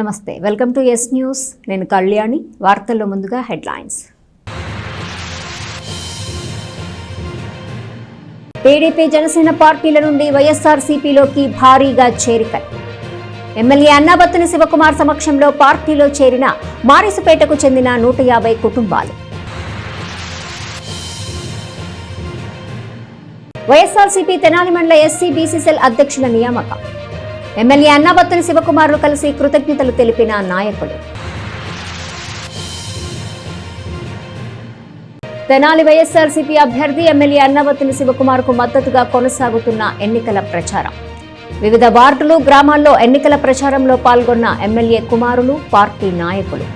నమస్తే, welcome to yes news. నేను కళ్యాణి. వార్తల్లో ముందుగా హెడ్లైన్స్. టీడీపీ జనసేన పార్టీల నుండి వైఎస్ఆర్సీపీలోకి భారీగా చేరికలు. ఎమ్మెల్యే అన్నాబత్తుని శివకుమార్ సమక్షంలో పార్టీలో చేరిన మారిసుపేటకు చెందిన 150 కుటుంబాలు. వైఎస్ఆర్సీపీ తెనాలి మండల ఎస్సీ బీసీ సెల్ అధ్యక్షుల నియామకం. ఎమ్మెల్యే అన్నాబత్తుని శివకుమార్లు కలిసి కృతజ్ఞతలు తెలిపిన నాయకులు. తెనాలి వైఎస్ఆర్సీపీ అభ్యర్థి ఎమ్మెల్యే అన్నాబత్తుని శివకుమార్కు మద్దతుగా కొనసాగుతున్న ఎన్నికల ప్రచారం. వివిధ వార్డులు, గ్రామాల్లో ఎన్నికల ప్రచారంలో పాల్గొన్న ఎమ్మెల్యే కుమారులు, పార్టీ నాయకులు.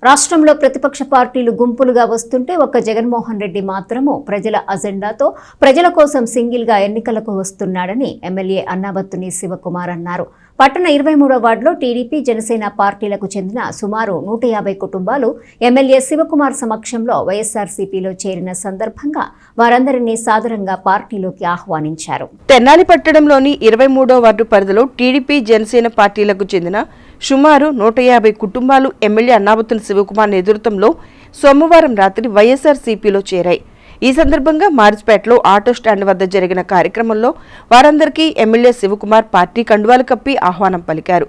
రాష్ట్రంలో ప్రతిపక్ష పార్టీలు గుంపులుగా వస్తుంటే ఒక్క జగన్మోహన్ రెడ్డి మాత్రము ప్రజల అజెండాతో ప్రజల కోసం సింగిల్గా ఎన్నికలకు వస్తున్నాడని ఎమ్మెల్యే అన్నాబత్తుని శివకుమార్ అన్నారు. పట్టణ 23వ వార్డులో టీడీపీ జనసేన పార్టీలకు చెందిన సుమారు 150 కుటుంబాలు ఎమ్మెల్యే శివకుమార్ సమక్షంలో వైఎస్ఆర్సీపీలో చేరిన సందర్భంగా వారందరినీ సాదరంగా పార్టీలోకి ఆహ్వానించారు. తెనాలి పట్టణంలోని 23వ వార్డు పరిధిలో టీడీపీ జనసేన పార్టీలకు చెందిన సుమారు 150 కుటుంబాలు ఎమ్మెల్యే అన్నాబత్తుని శివకుమార్ నేతృత్వంలో సోమవారం రాత్రి వైఎస్ఆర్సీపీలో చేరాయి. ఈ సందర్భంగా మారిస్పేటలో ఆటో స్టాండ్ వద్ద జరిగిన కార్యక్రమంలో వారందరికీ ఎమ్మెల్యే శివకుమార్ పార్టీ కండువాలు కప్పి ఆహ్వానం పలికారు.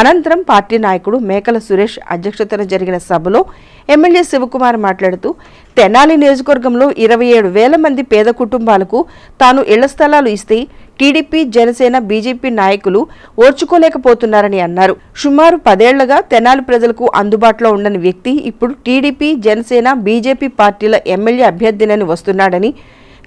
అనంతరం పార్టీ నాయకుడు మేకల సురేష్ అధ్యక్షతన జరిగిన సభలో ఎమ్మెల్యే శివకుమార్ మాట్లాడుతూ తెనాలి నియోజకవర్గంలో 27,000 మంది పేద కుటుంబాలకు తాను ఇళ్ల స్థలాలు ఇస్తే టీడీపీ, జనసేన, బీజేపీ నాయకులు ఓర్చుకోలేకపోతున్నారని అన్నారు. సుమారు 10 ఏళ్లుగా తెనాలి ప్రజలకు అందుబాటులో ఉండని వ్యక్తి ఇప్పుడు టీడీపీ, జనసేన, బీజేపీ పార్టీల ఎమ్మెల్యే అభ్యర్థినని వస్తున్నాడని,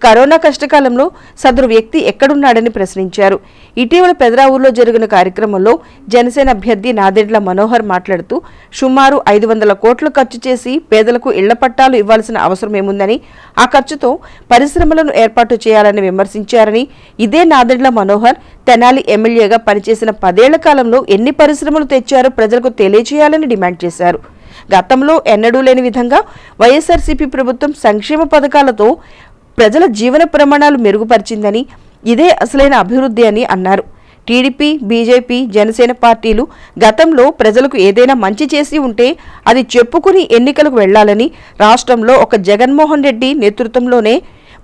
కరోనా కష్టకాలంలో సదరు వ్యక్తి ఎక్కడున్నాడని ప్రశ్నించారు. ఇటీవల పెదరావూరులో జరిగిన కార్యక్రమంలో జనసేన అభ్యర్థి నాదెండ్ల మనోహర్ మాట్లాడుతూ సుమారు 500 కోట్లు ఖర్చు చేసి పేదలకు ఇళ్ల పట్టాలు ఇవ్వాల్సిన అవసరం ఏముందని, ఆ ఖర్చుతో పరిశ్రమలను ఏర్పాటు చేయాలని విమర్శించారని, ఇదే నాదెండ్ల మనోహర్ తెనాలి ఎమ్మెల్యేగా పనిచేసిన 10 ఏళ్ల కాలంలో ఎన్ని పరిశ్రమలు తెచ్చారో ప్రజలకు తెలియజేయాలని డిమాండ్ చేశారు. గతంలో ఎన్నడూ లేని విధంగా వైఎస్ఆర్సీపీ ప్రభుత్వం సంక్షేమ పథకాలతో ప్రజల జీవన ప్రమాణాలు మెరుగుపరిచిందని, ఇదే అసలైన అభివృద్ధి అని అన్నారు. టీడీపీ, బీజేపీ, జనసేన పార్టీలు గతంలో ప్రజలకు ఏదైనా మంచి చేసి ఉంటే అది చెప్పుకుని ఎన్నికలకు వెళ్లాలని, రాష్ట్రంలో ఒక జగన్మోహన్ రెడ్డి నేతృత్వంలోనే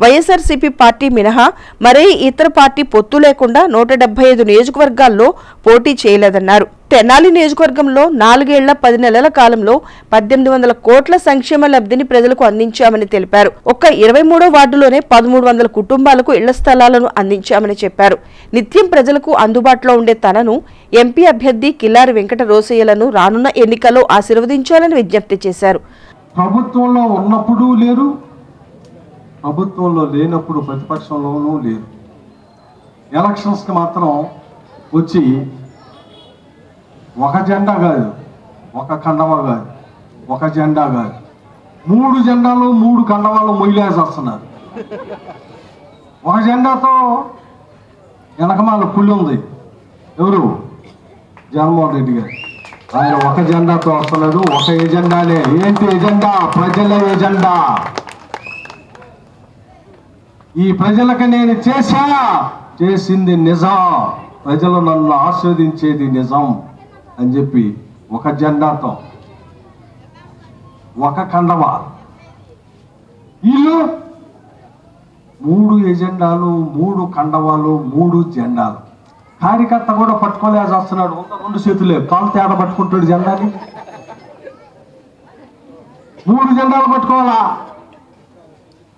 వైఎస్ఆర్సీపీ పార్టీ మినహా మరే ఇతర పార్టీ పొత్తు లేకుండా 175 నియోజకవర్గాల్లో పోటీ చేయలేదన్నారు. తెనాలి నియోజకవర్గంలో 4 ఏళ్ల 10 నెలల కాలంలో 1800 కోట్ల సంక్షేమ లబ్ధిని ప్రజలకు అందించామని తెలిపారు. ఒక్క 23వ వార్డులోనే 1300 కుటుంబాలకు ఇళ్ల స్థలాలను అందించామని చెప్పారు. నిత్యం ప్రజలకు అందుబాటులో ఉండే తనను ఎంపీ అభ్యర్థి కిల్లారి వెంకట రోసయ్యలను రానున్న ఎన్నికల్లో ఆశీర్వదించాలని విజ్ఞప్తి చేశారు. ప్రభుత్వంలో ఉన్నప్పుడు లేరు, ప్రభుత్వంలో లేనప్పుడు ప్రతిపక్షంలోనూ లేరు. ఎలక్షన్స్కి మాత్రం వచ్చి ఒక జెండా కాదు, ఒక కండవ కాదు, ఒక జెండా కాదు, 3 జెండాలు 3 కండవాలు మొయ్యలేసి వస్తున్నారు. ఒక జెండాతో వెనకమాల పుల్లి ఉంది. ఎవరు? జగన్మోహన్ రెడ్డి గారు. ఆయన ఒక జెండాతో వస్తున్నాడు. ఒక ఎజెండానే. ఏంటి ఎజెండా? ప్రజల ఎజెండా. ఈ ప్రజలకు నేను చేసింది నిజం, ప్రజలు నన్ను ఆస్వాదించేది నిజం అని చెప్పి ఒక జెండాతో, ఒక కండవ. వీళ్ళు 3 ఎజెండాలు, 3 కండవాలు, 3 జెండాలు. కార్యకర్త కూడా పట్టుకోలేసి వస్తున్నాడు. 2 చేతులే, కాలు తేడా పట్టుకుంటాడు జెండాని. 3 జెండాలు పట్టుకోవాలా?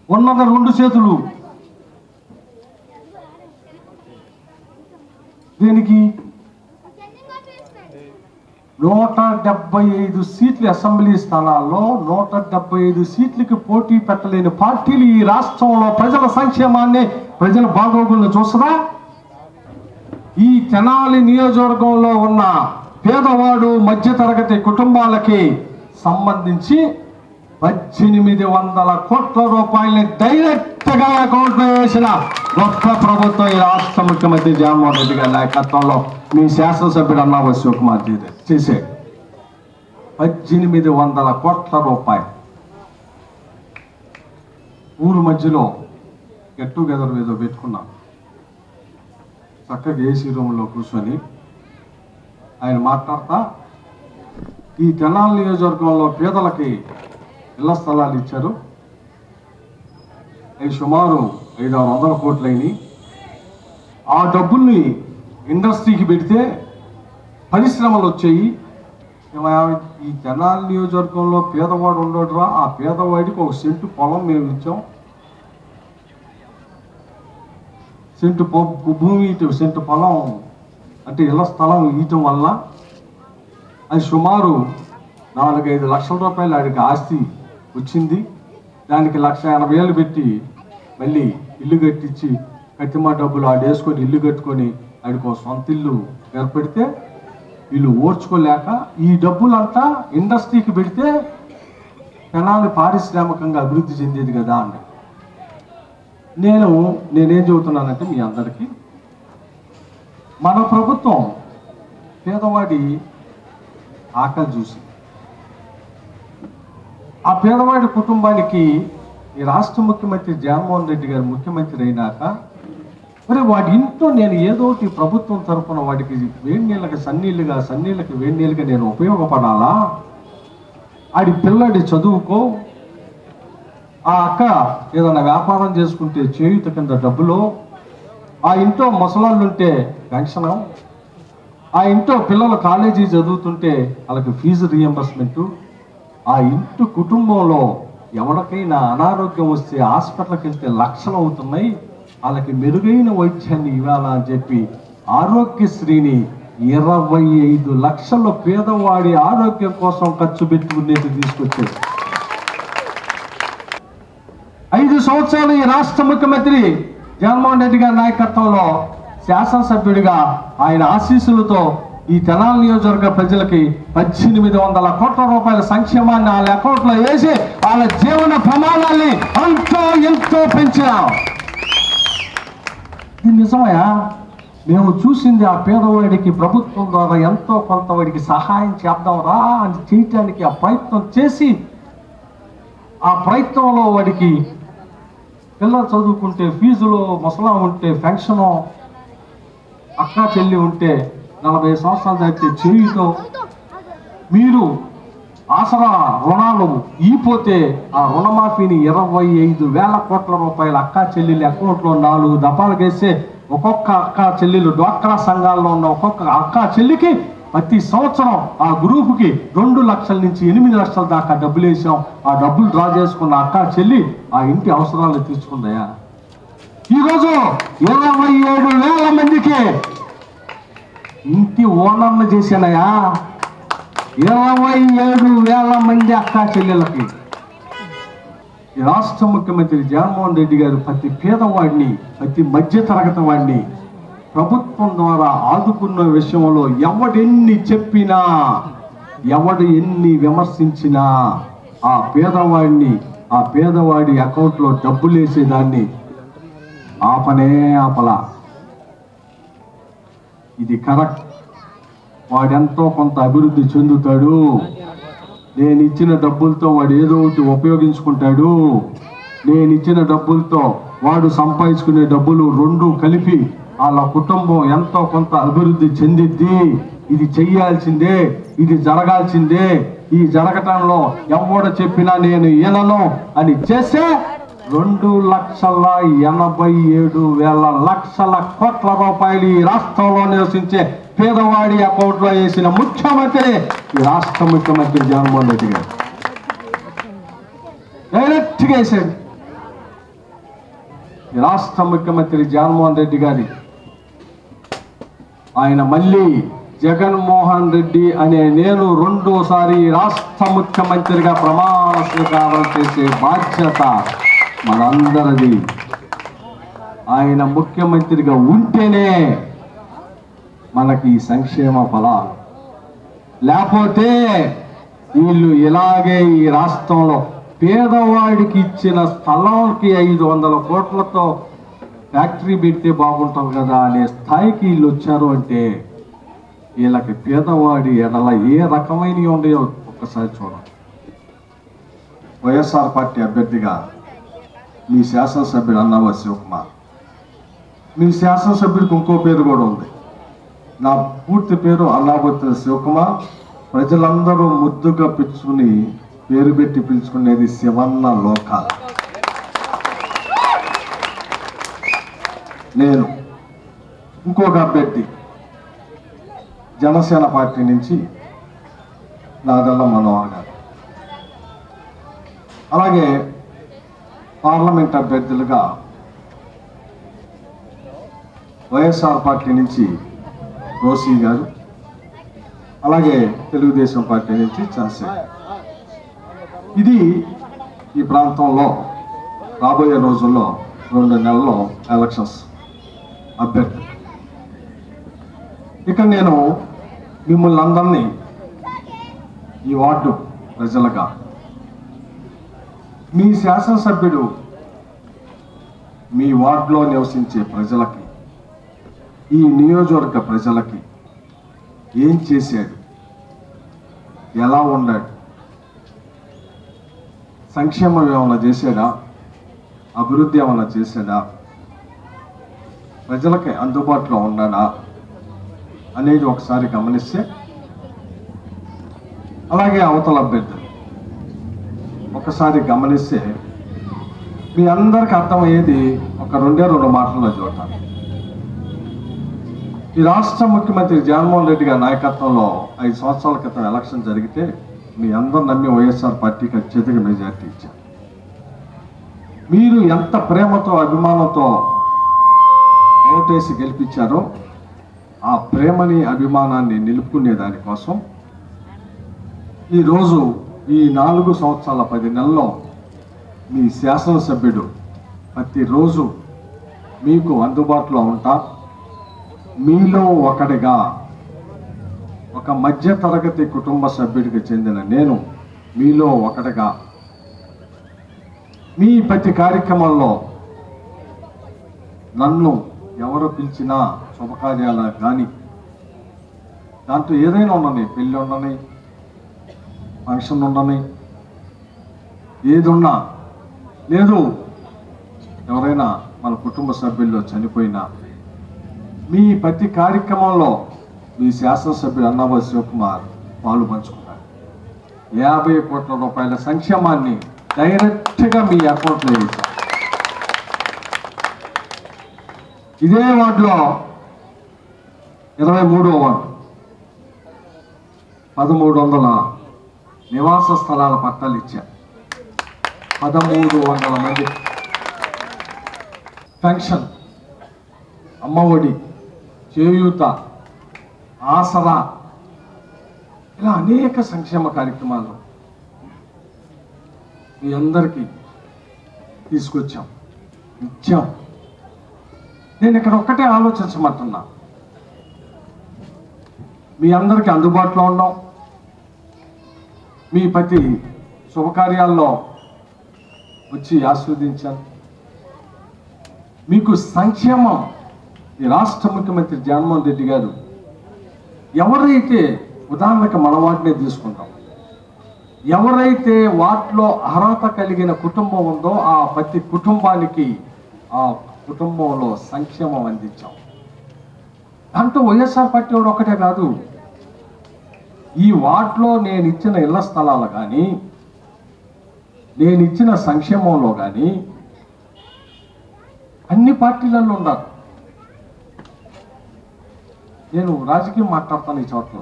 ఉన్నది 2 చేతులు. దీనికి 175 సీట్లు అసెంబ్లీ స్థానాల్లో 175 సీట్లకి పోటీ పెట్టలేని పార్టీలు ఈ రాష్ట్రంలో ప్రజల సంక్షేమాన్ని, ప్రజల బాగోగులను చూస్తుందా? ఈ తెనాలి నియోజకవర్గంలో ఉన్న పేదవాడు, మధ్యతరగతి కుటుంబాలకి సంబంధించి 1800 కోట్ల రూపాయలని డైరెక్ట్గా అకౌంట్లో వేసిన గొప్ప ప్రభుత్వం ఈ రాష్ట్ర ముఖ్యమంత్రి జగన్మోహన్ రెడ్డి గారి నాయకత్వంలో మీ శాసనసభ్యుడు అన్నాబత్తుని శివకుమార్ చేసే 1800 కోట్ల రూపాయలు. ఊరు మధ్యలో గెట్ టుగెదర్ ఏదో పెట్టుకున్నాం. చక్కగా ఏసీ రూమ్లో కూర్చొని ఆయన మాట్లాడతా ఈ తెనాలి నియోజకవర్గంలో పేదలకి ఇళ్ల స్థలాలు ఇచ్చారు, అవి సుమారు 500-600 కోట్లు అయినాయి. ఆ డబ్బుల్ని ఇండస్ట్రీకి పెడితే పరిశ్రమలు వచ్చాయి. ఈ తెనాలి నియోజకవర్గంలో పేదవాడు ఉండడురా, ఆ పేదవాడికి 1 సెంటు పొలం మేము ఇచ్చాం, సెంటు భూమి సెంటు పొలం అంటే ఇళ్ల స్థలం ఇవ్వటం వల్ల అది సుమారు 4-5 లక్షల రూపాయలు ఆడికి ఆస్తి వచ్చింది. దానికి 1,80,000 పెట్టి మళ్ళీ ఇల్లు కట్టించి కట్టిమా డబ్బులు ఆడేసుకొని ఇల్లు కట్టుకొని ఆడికి సొంత ఇల్లు ఏర్పడితే వీళ్ళు ఓర్చుకోలేక ఈ డబ్బులంతా ఇండస్ట్రీకి పెడితే తెనాలి పారిశ్రామికంగా అభివృద్ధి చెందేది కదా అండి. నేనేం చెబుతున్నానంటే మీ అందరికీ, మన ప్రభుత్వం పేదవాడి ఆకలి చూసి ఆ పేదవాడి కుటుంబానికి ఈ రాష్ట్ర ముఖ్యమంత్రి జగన్మోహన్ రెడ్డి గారు ముఖ్యమంత్రి అయినాక మరి వాడి ఇంట్లో నేను ఏదో ఒకటి ప్రభుత్వం తరఫున వాడికి వేడి నీళ్ళకి సన్నీళ్ళకి వేడి నీళ్ళకి నేను ఉపయోగపడాలా, ఆడి పిల్లడి చదువుకో, ఆ అక్క ఏదైనా వ్యాపారం చేసుకుంటే చేయూత కింద డబ్బులు, ఆ ఇంట్లో ముసలాళ్ళు ఉంటే పెన్షన్, ఆ ఇంట్లో పిల్లలు కాలేజీ చదువుతుంటే వాళ్ళకి ఫీజు రియంబర్స్మెంటు, ఆ ఇంటి కుటుంబంలో ఎవరికైనా అనారోగ్యం వస్తే హాస్పిటల్కి వెళ్తే లక్షలు అవుతున్నాయి, వాళ్ళకి మెరుగైన వైద్యాన్ని ఇవ్వాలా అని చెప్పి ఆరోగ్యశ్రీని 25 లక్షల పేదవాడి ఆరోగ్యం కోసం ఖర్చు పెట్టుకునేది తీసుకొచ్చారు. 5 సంవత్సరాలు ఈ రాష్ట్ర ముఖ్యమంత్రి జగన్మోహన్ రెడ్డి గారి నాయకత్వంలో శాసనసభ్యుడిగా ఆయన ఆశీస్సులతో ఈ తెనాలి నియోజకవర్గ ప్రజలకి 1800 కోట్ల రూపాయల సంక్షేమాన్ని వాళ్ళ అకౌంట్లో వేసి వాళ్ళ జీవన ప్రమాణాన్ని ఎంతో పెంచాం. ఇది నిజమయ్యా, మేము చూసింది ఆ పేదవాడికి ప్రభుత్వం ద్వారా ఎంతో కొంత వాడికి సహాయం చేద్దాం రా అని చేయటానికి ఆ ప్రయత్నం చేసి, ఆ ప్రయత్నంలో వాడికి పిల్లలు చదువుకుంటే ఫీజులు, ముసలా ఉంటే పెన్షను, అక్క చెల్లి ఉంటే 40 సంవత్సరాలు దాటితే చేయుతో, మీరు ఆసరా రుణాలు ఈపోతే ఆ రుణమాఫీని 25,000 కోట్ల రూపాయలు అక్క చెల్లెలు అకౌంట్లో 4 దఫాలు వేస్తే ఒక్కొక్క అక్క చెల్లెలు డ్వాక్రా సంఘాల్లో ఉన్న ఒక్కొక్క అక్క చెల్లికి ప్రతి సంవత్సరం ఆ గ్రూపుకి 2 లక్షల నుంచి 8 లక్షల దాకా డబ్బులు వేసాం. ఆ డబ్బులు డ్రా చేసుకున్న అక్క చెల్లి ఆ ఇంటి అవసరాలు తీర్చుకుందయా. ఈరోజు 27,000 మందికి ఇంటి ఓనర్లు చేశానయా. 27,000 మంది అక్క చెల్లెలకి ఈ రాష్ట్ర ముఖ్యమంత్రి జగన్మోహన్ రెడ్డి గారు ప్రతి పేదవాడిని, ప్రతి మధ్య తరగతి వాడిని ప్రభుత్వం ద్వారా ఆదుకున్న విషయంలో ఎవడెన్ని చెప్పినా, ఎవడు ఎన్ని విమర్శించినా ఆ పేదవాడిని, ఆ పేదవాడి అకౌంట్లో డబ్బులు వేసేదాన్ని ఆపలా. ఇది కరెక్ట్. వాడెంతో కొంత అభివృద్ధి చెందుతాడు, నేను ఇచ్చిన డబ్బులతో వాడు ఏదో ఒకటి ఉపయోగించుకుంటాడు, నేను ఇచ్చిన డబ్బులతో వాడు సంపాదించుకునే డబ్బులు 2 కలిపి వాళ్ళ కుటుంబం ఎంతో కొంత అభివృద్ధి చెందిద్ది. ఇది చెయ్యాల్సిందే, ఇది జరగాల్సిందే, ఈ జరగటంలో ఎవడు చెప్పినా నేను ఈనను అని చేస్తే 2,87,000 కోట్ల రూపాయలు ఈ రాష్ట్రంలో నివసించే పేదవాడి అకౌంట్లో వేసిన ముఖ్యమంత్రి ఈ రాష్ట్ర ముఖ్యమంత్రి జగన్మోహన్ రెడ్డి గారు డైరెక్ట్గా వేసాడు. ఈ రాష్ట్ర ముఖ్యమంత్రి జగన్మోహన్ రెడ్డి గారి ఆయన మళ్ళీ జగన్మోహన్ రెడ్డి అనే నేను 2వసారి రాష్ట్ర ముఖ్యమంత్రిగా ప్రమాణ స్వీకారం చేసే బాధ్యత మనందరిది. ఆయన ముఖ్యమంత్రిగా ఉంటేనే మనకి సంక్షేమ ఫలాలు, లేకపోతే వీళ్ళు ఇలాగే ఈ రాష్ట్రంలో పేదవాడికి ఇచ్చిన స్థలానికి 500 కోట్లతో ఫ్యాక్టరీ పెడితే బాగుంటుంది కదా అనే స్థాయికి వీళ్ళు వచ్చారు అంటే వీళ్ళకి పేదవాడి ఎడల ఏ రకమైనవి ఉన్నాయో ఒక్కసారి చూడండి. వైఎస్ఆర్ పార్టీ అభ్యర్థిగా మీ శాసనసభ్యుడు అన్నావా శివకుమార్ మీ శాసనసభ్యుడికి ఇంకో పేరు కూడా ఉంది. నా పూర్తి పేరు అన్నాబత్తుని శివకుమార్. ప్రజలందరూ ముద్దుగా పిలుచుకుని పేరు పెట్టి పిలుచుకునేది శివన్న లోకాల్. నేను ఇంకొక అభ్యర్థి జనసేన పార్టీ నుంచి నాదెల్ల మనోహర్ గారు, అలాగే పార్లమెంట్ అభ్యర్థులుగా వైఎస్ఆర్ పార్టీ నుంచి రోసీ గారు, అలాగే తెలుగుదేశం పార్టీ నుంచి చంద్రశేఖర్. ఇది ఈ ప్రాంతంలో రాబోయే రోజుల్లో 2 నెలల్లో ఎలక్షన్స్ అభ్యర్థి. ఇక నేను మిమ్మల్ని అందరినీ ఈ వార్డు ప్రజలుగా, మీ శాసనసభ్యుడు మీ వార్డులో నివసించే ప్రజలకి, ఈ నియోజకవర్గ ప్రజలకి ఏం చేశాడు, ఎలా ఉన్నాడు, సంక్షేమం ఏమైనా చేశాడా, అభివృద్ధి ఏమైనా చేశాడా, ప్రజలకి అందుబాటులో ఉన్నాడా అనేది ఒకసారి గమనిస్తే, అలాగే అవతల అభ్యర్థులు ఒకసారి గమనిస్తే మీ అందరికి అర్థమయ్యేది ఒక 2 మాటల్లో చూద్దాం. ఈ రాష్ట్ర ముఖ్యమంత్రి జగన్మోహన్ రెడ్డి గారి నాయకత్వంలో 5 సంవత్సరాల క్రితం ఎలక్షన్ జరిగితే మీ అందరూ నమ్మి వైఎస్ఆర్ పార్టీకి అత్యధిక మెజార్టీ ఇచ్చారు. మీరు ఎంత ప్రేమతో అభిమానంతో ఓటేసి గెలిపించారో ఆ ప్రేమని అభిమానాన్ని నిలుపుకునే దానికోసం ఈరోజు ఈ 4 సంవత్సరాల 10 నెలల్లో మీ శాసనసభ్యుడు ప్రతిరోజు మీకు అందుబాటులో ఉంటా, మీలో ఒకటిగా, ఒక మధ్యతరగతి కుటుంబ సభ్యుడికి చెందిన నేను మీలో ఒకటిగా మీ ప్రతి కార్యక్రమంలో నన్ను ఎవరు పిలిచినా శుభకార్యాలు కానీ దాంట్లో ఏదైనా ఉండని, పెళ్ళి ఉండని, ఫంక్షన్ ఉండని, ఏది ఉన్నా, లేదు ఎవరైనా మన కుటుంబ సభ్యుల్లో చనిపోయినా మీ ప్రతి కార్యక్రమంలో మీ శాసనసభ్యుడు అన్నాబత్తుని శివకుమార్ పాలు పంచుకున్నారు. 50 కోట్ల రూపాయల సంక్షేమాన్ని డైరెక్ట్గా మీ అకౌంట్లో వేశారు. ఇదే వార్డులో 23వ వార్డు 1300 నివాస స్థలాల పట్టాలు ఇచ్చారు. 1300 మంది పెన్షన్, అమ్మఒడి, చేయూత, ఆసరా, ఇలా అనేక సంక్షేమ కార్యక్రమాలు మీ అందరికీ తీసుకొచ్చాం, ఇచ్చాం. నేను ఇక్కడ ఒక్కటే ఆలోచించమంటున్నా, మీ అందరికీ అందుబాటులో ఉన్నాం, మీ ప్రతి శుభకార్యాల్లో వచ్చి ఆస్వాదించాను. మీకు సంక్షేమం ఈ రాష్ట్ర ముఖ్యమంత్రి జగన్మోహన్ రెడ్డి గారు ఎవరైతే, ఉదాహరణకు మన వాటినే తీసుకుంటాం, ఎవరైతే వాటిలో అర్హత కలిగిన కుటుంబం ఉందో ఆ ప్రతి కుటుంబానికి ఆ కుటుంబంలో సంక్షేమం అందించాం. దాంట్లో వైఎస్ఆర్ పార్టీ వాడు ఒకటే కాదు, ఈ వార్డులో నేను ఇచ్చిన ఇళ్ల స్థలాలు కానీ, నేను ఇచ్చిన సంక్షేమంలో కానీ అన్ని పార్టీలలో ఉన్నారు. నేను రాజకీయం మాట్లాడతాను ఈ చోట్ల.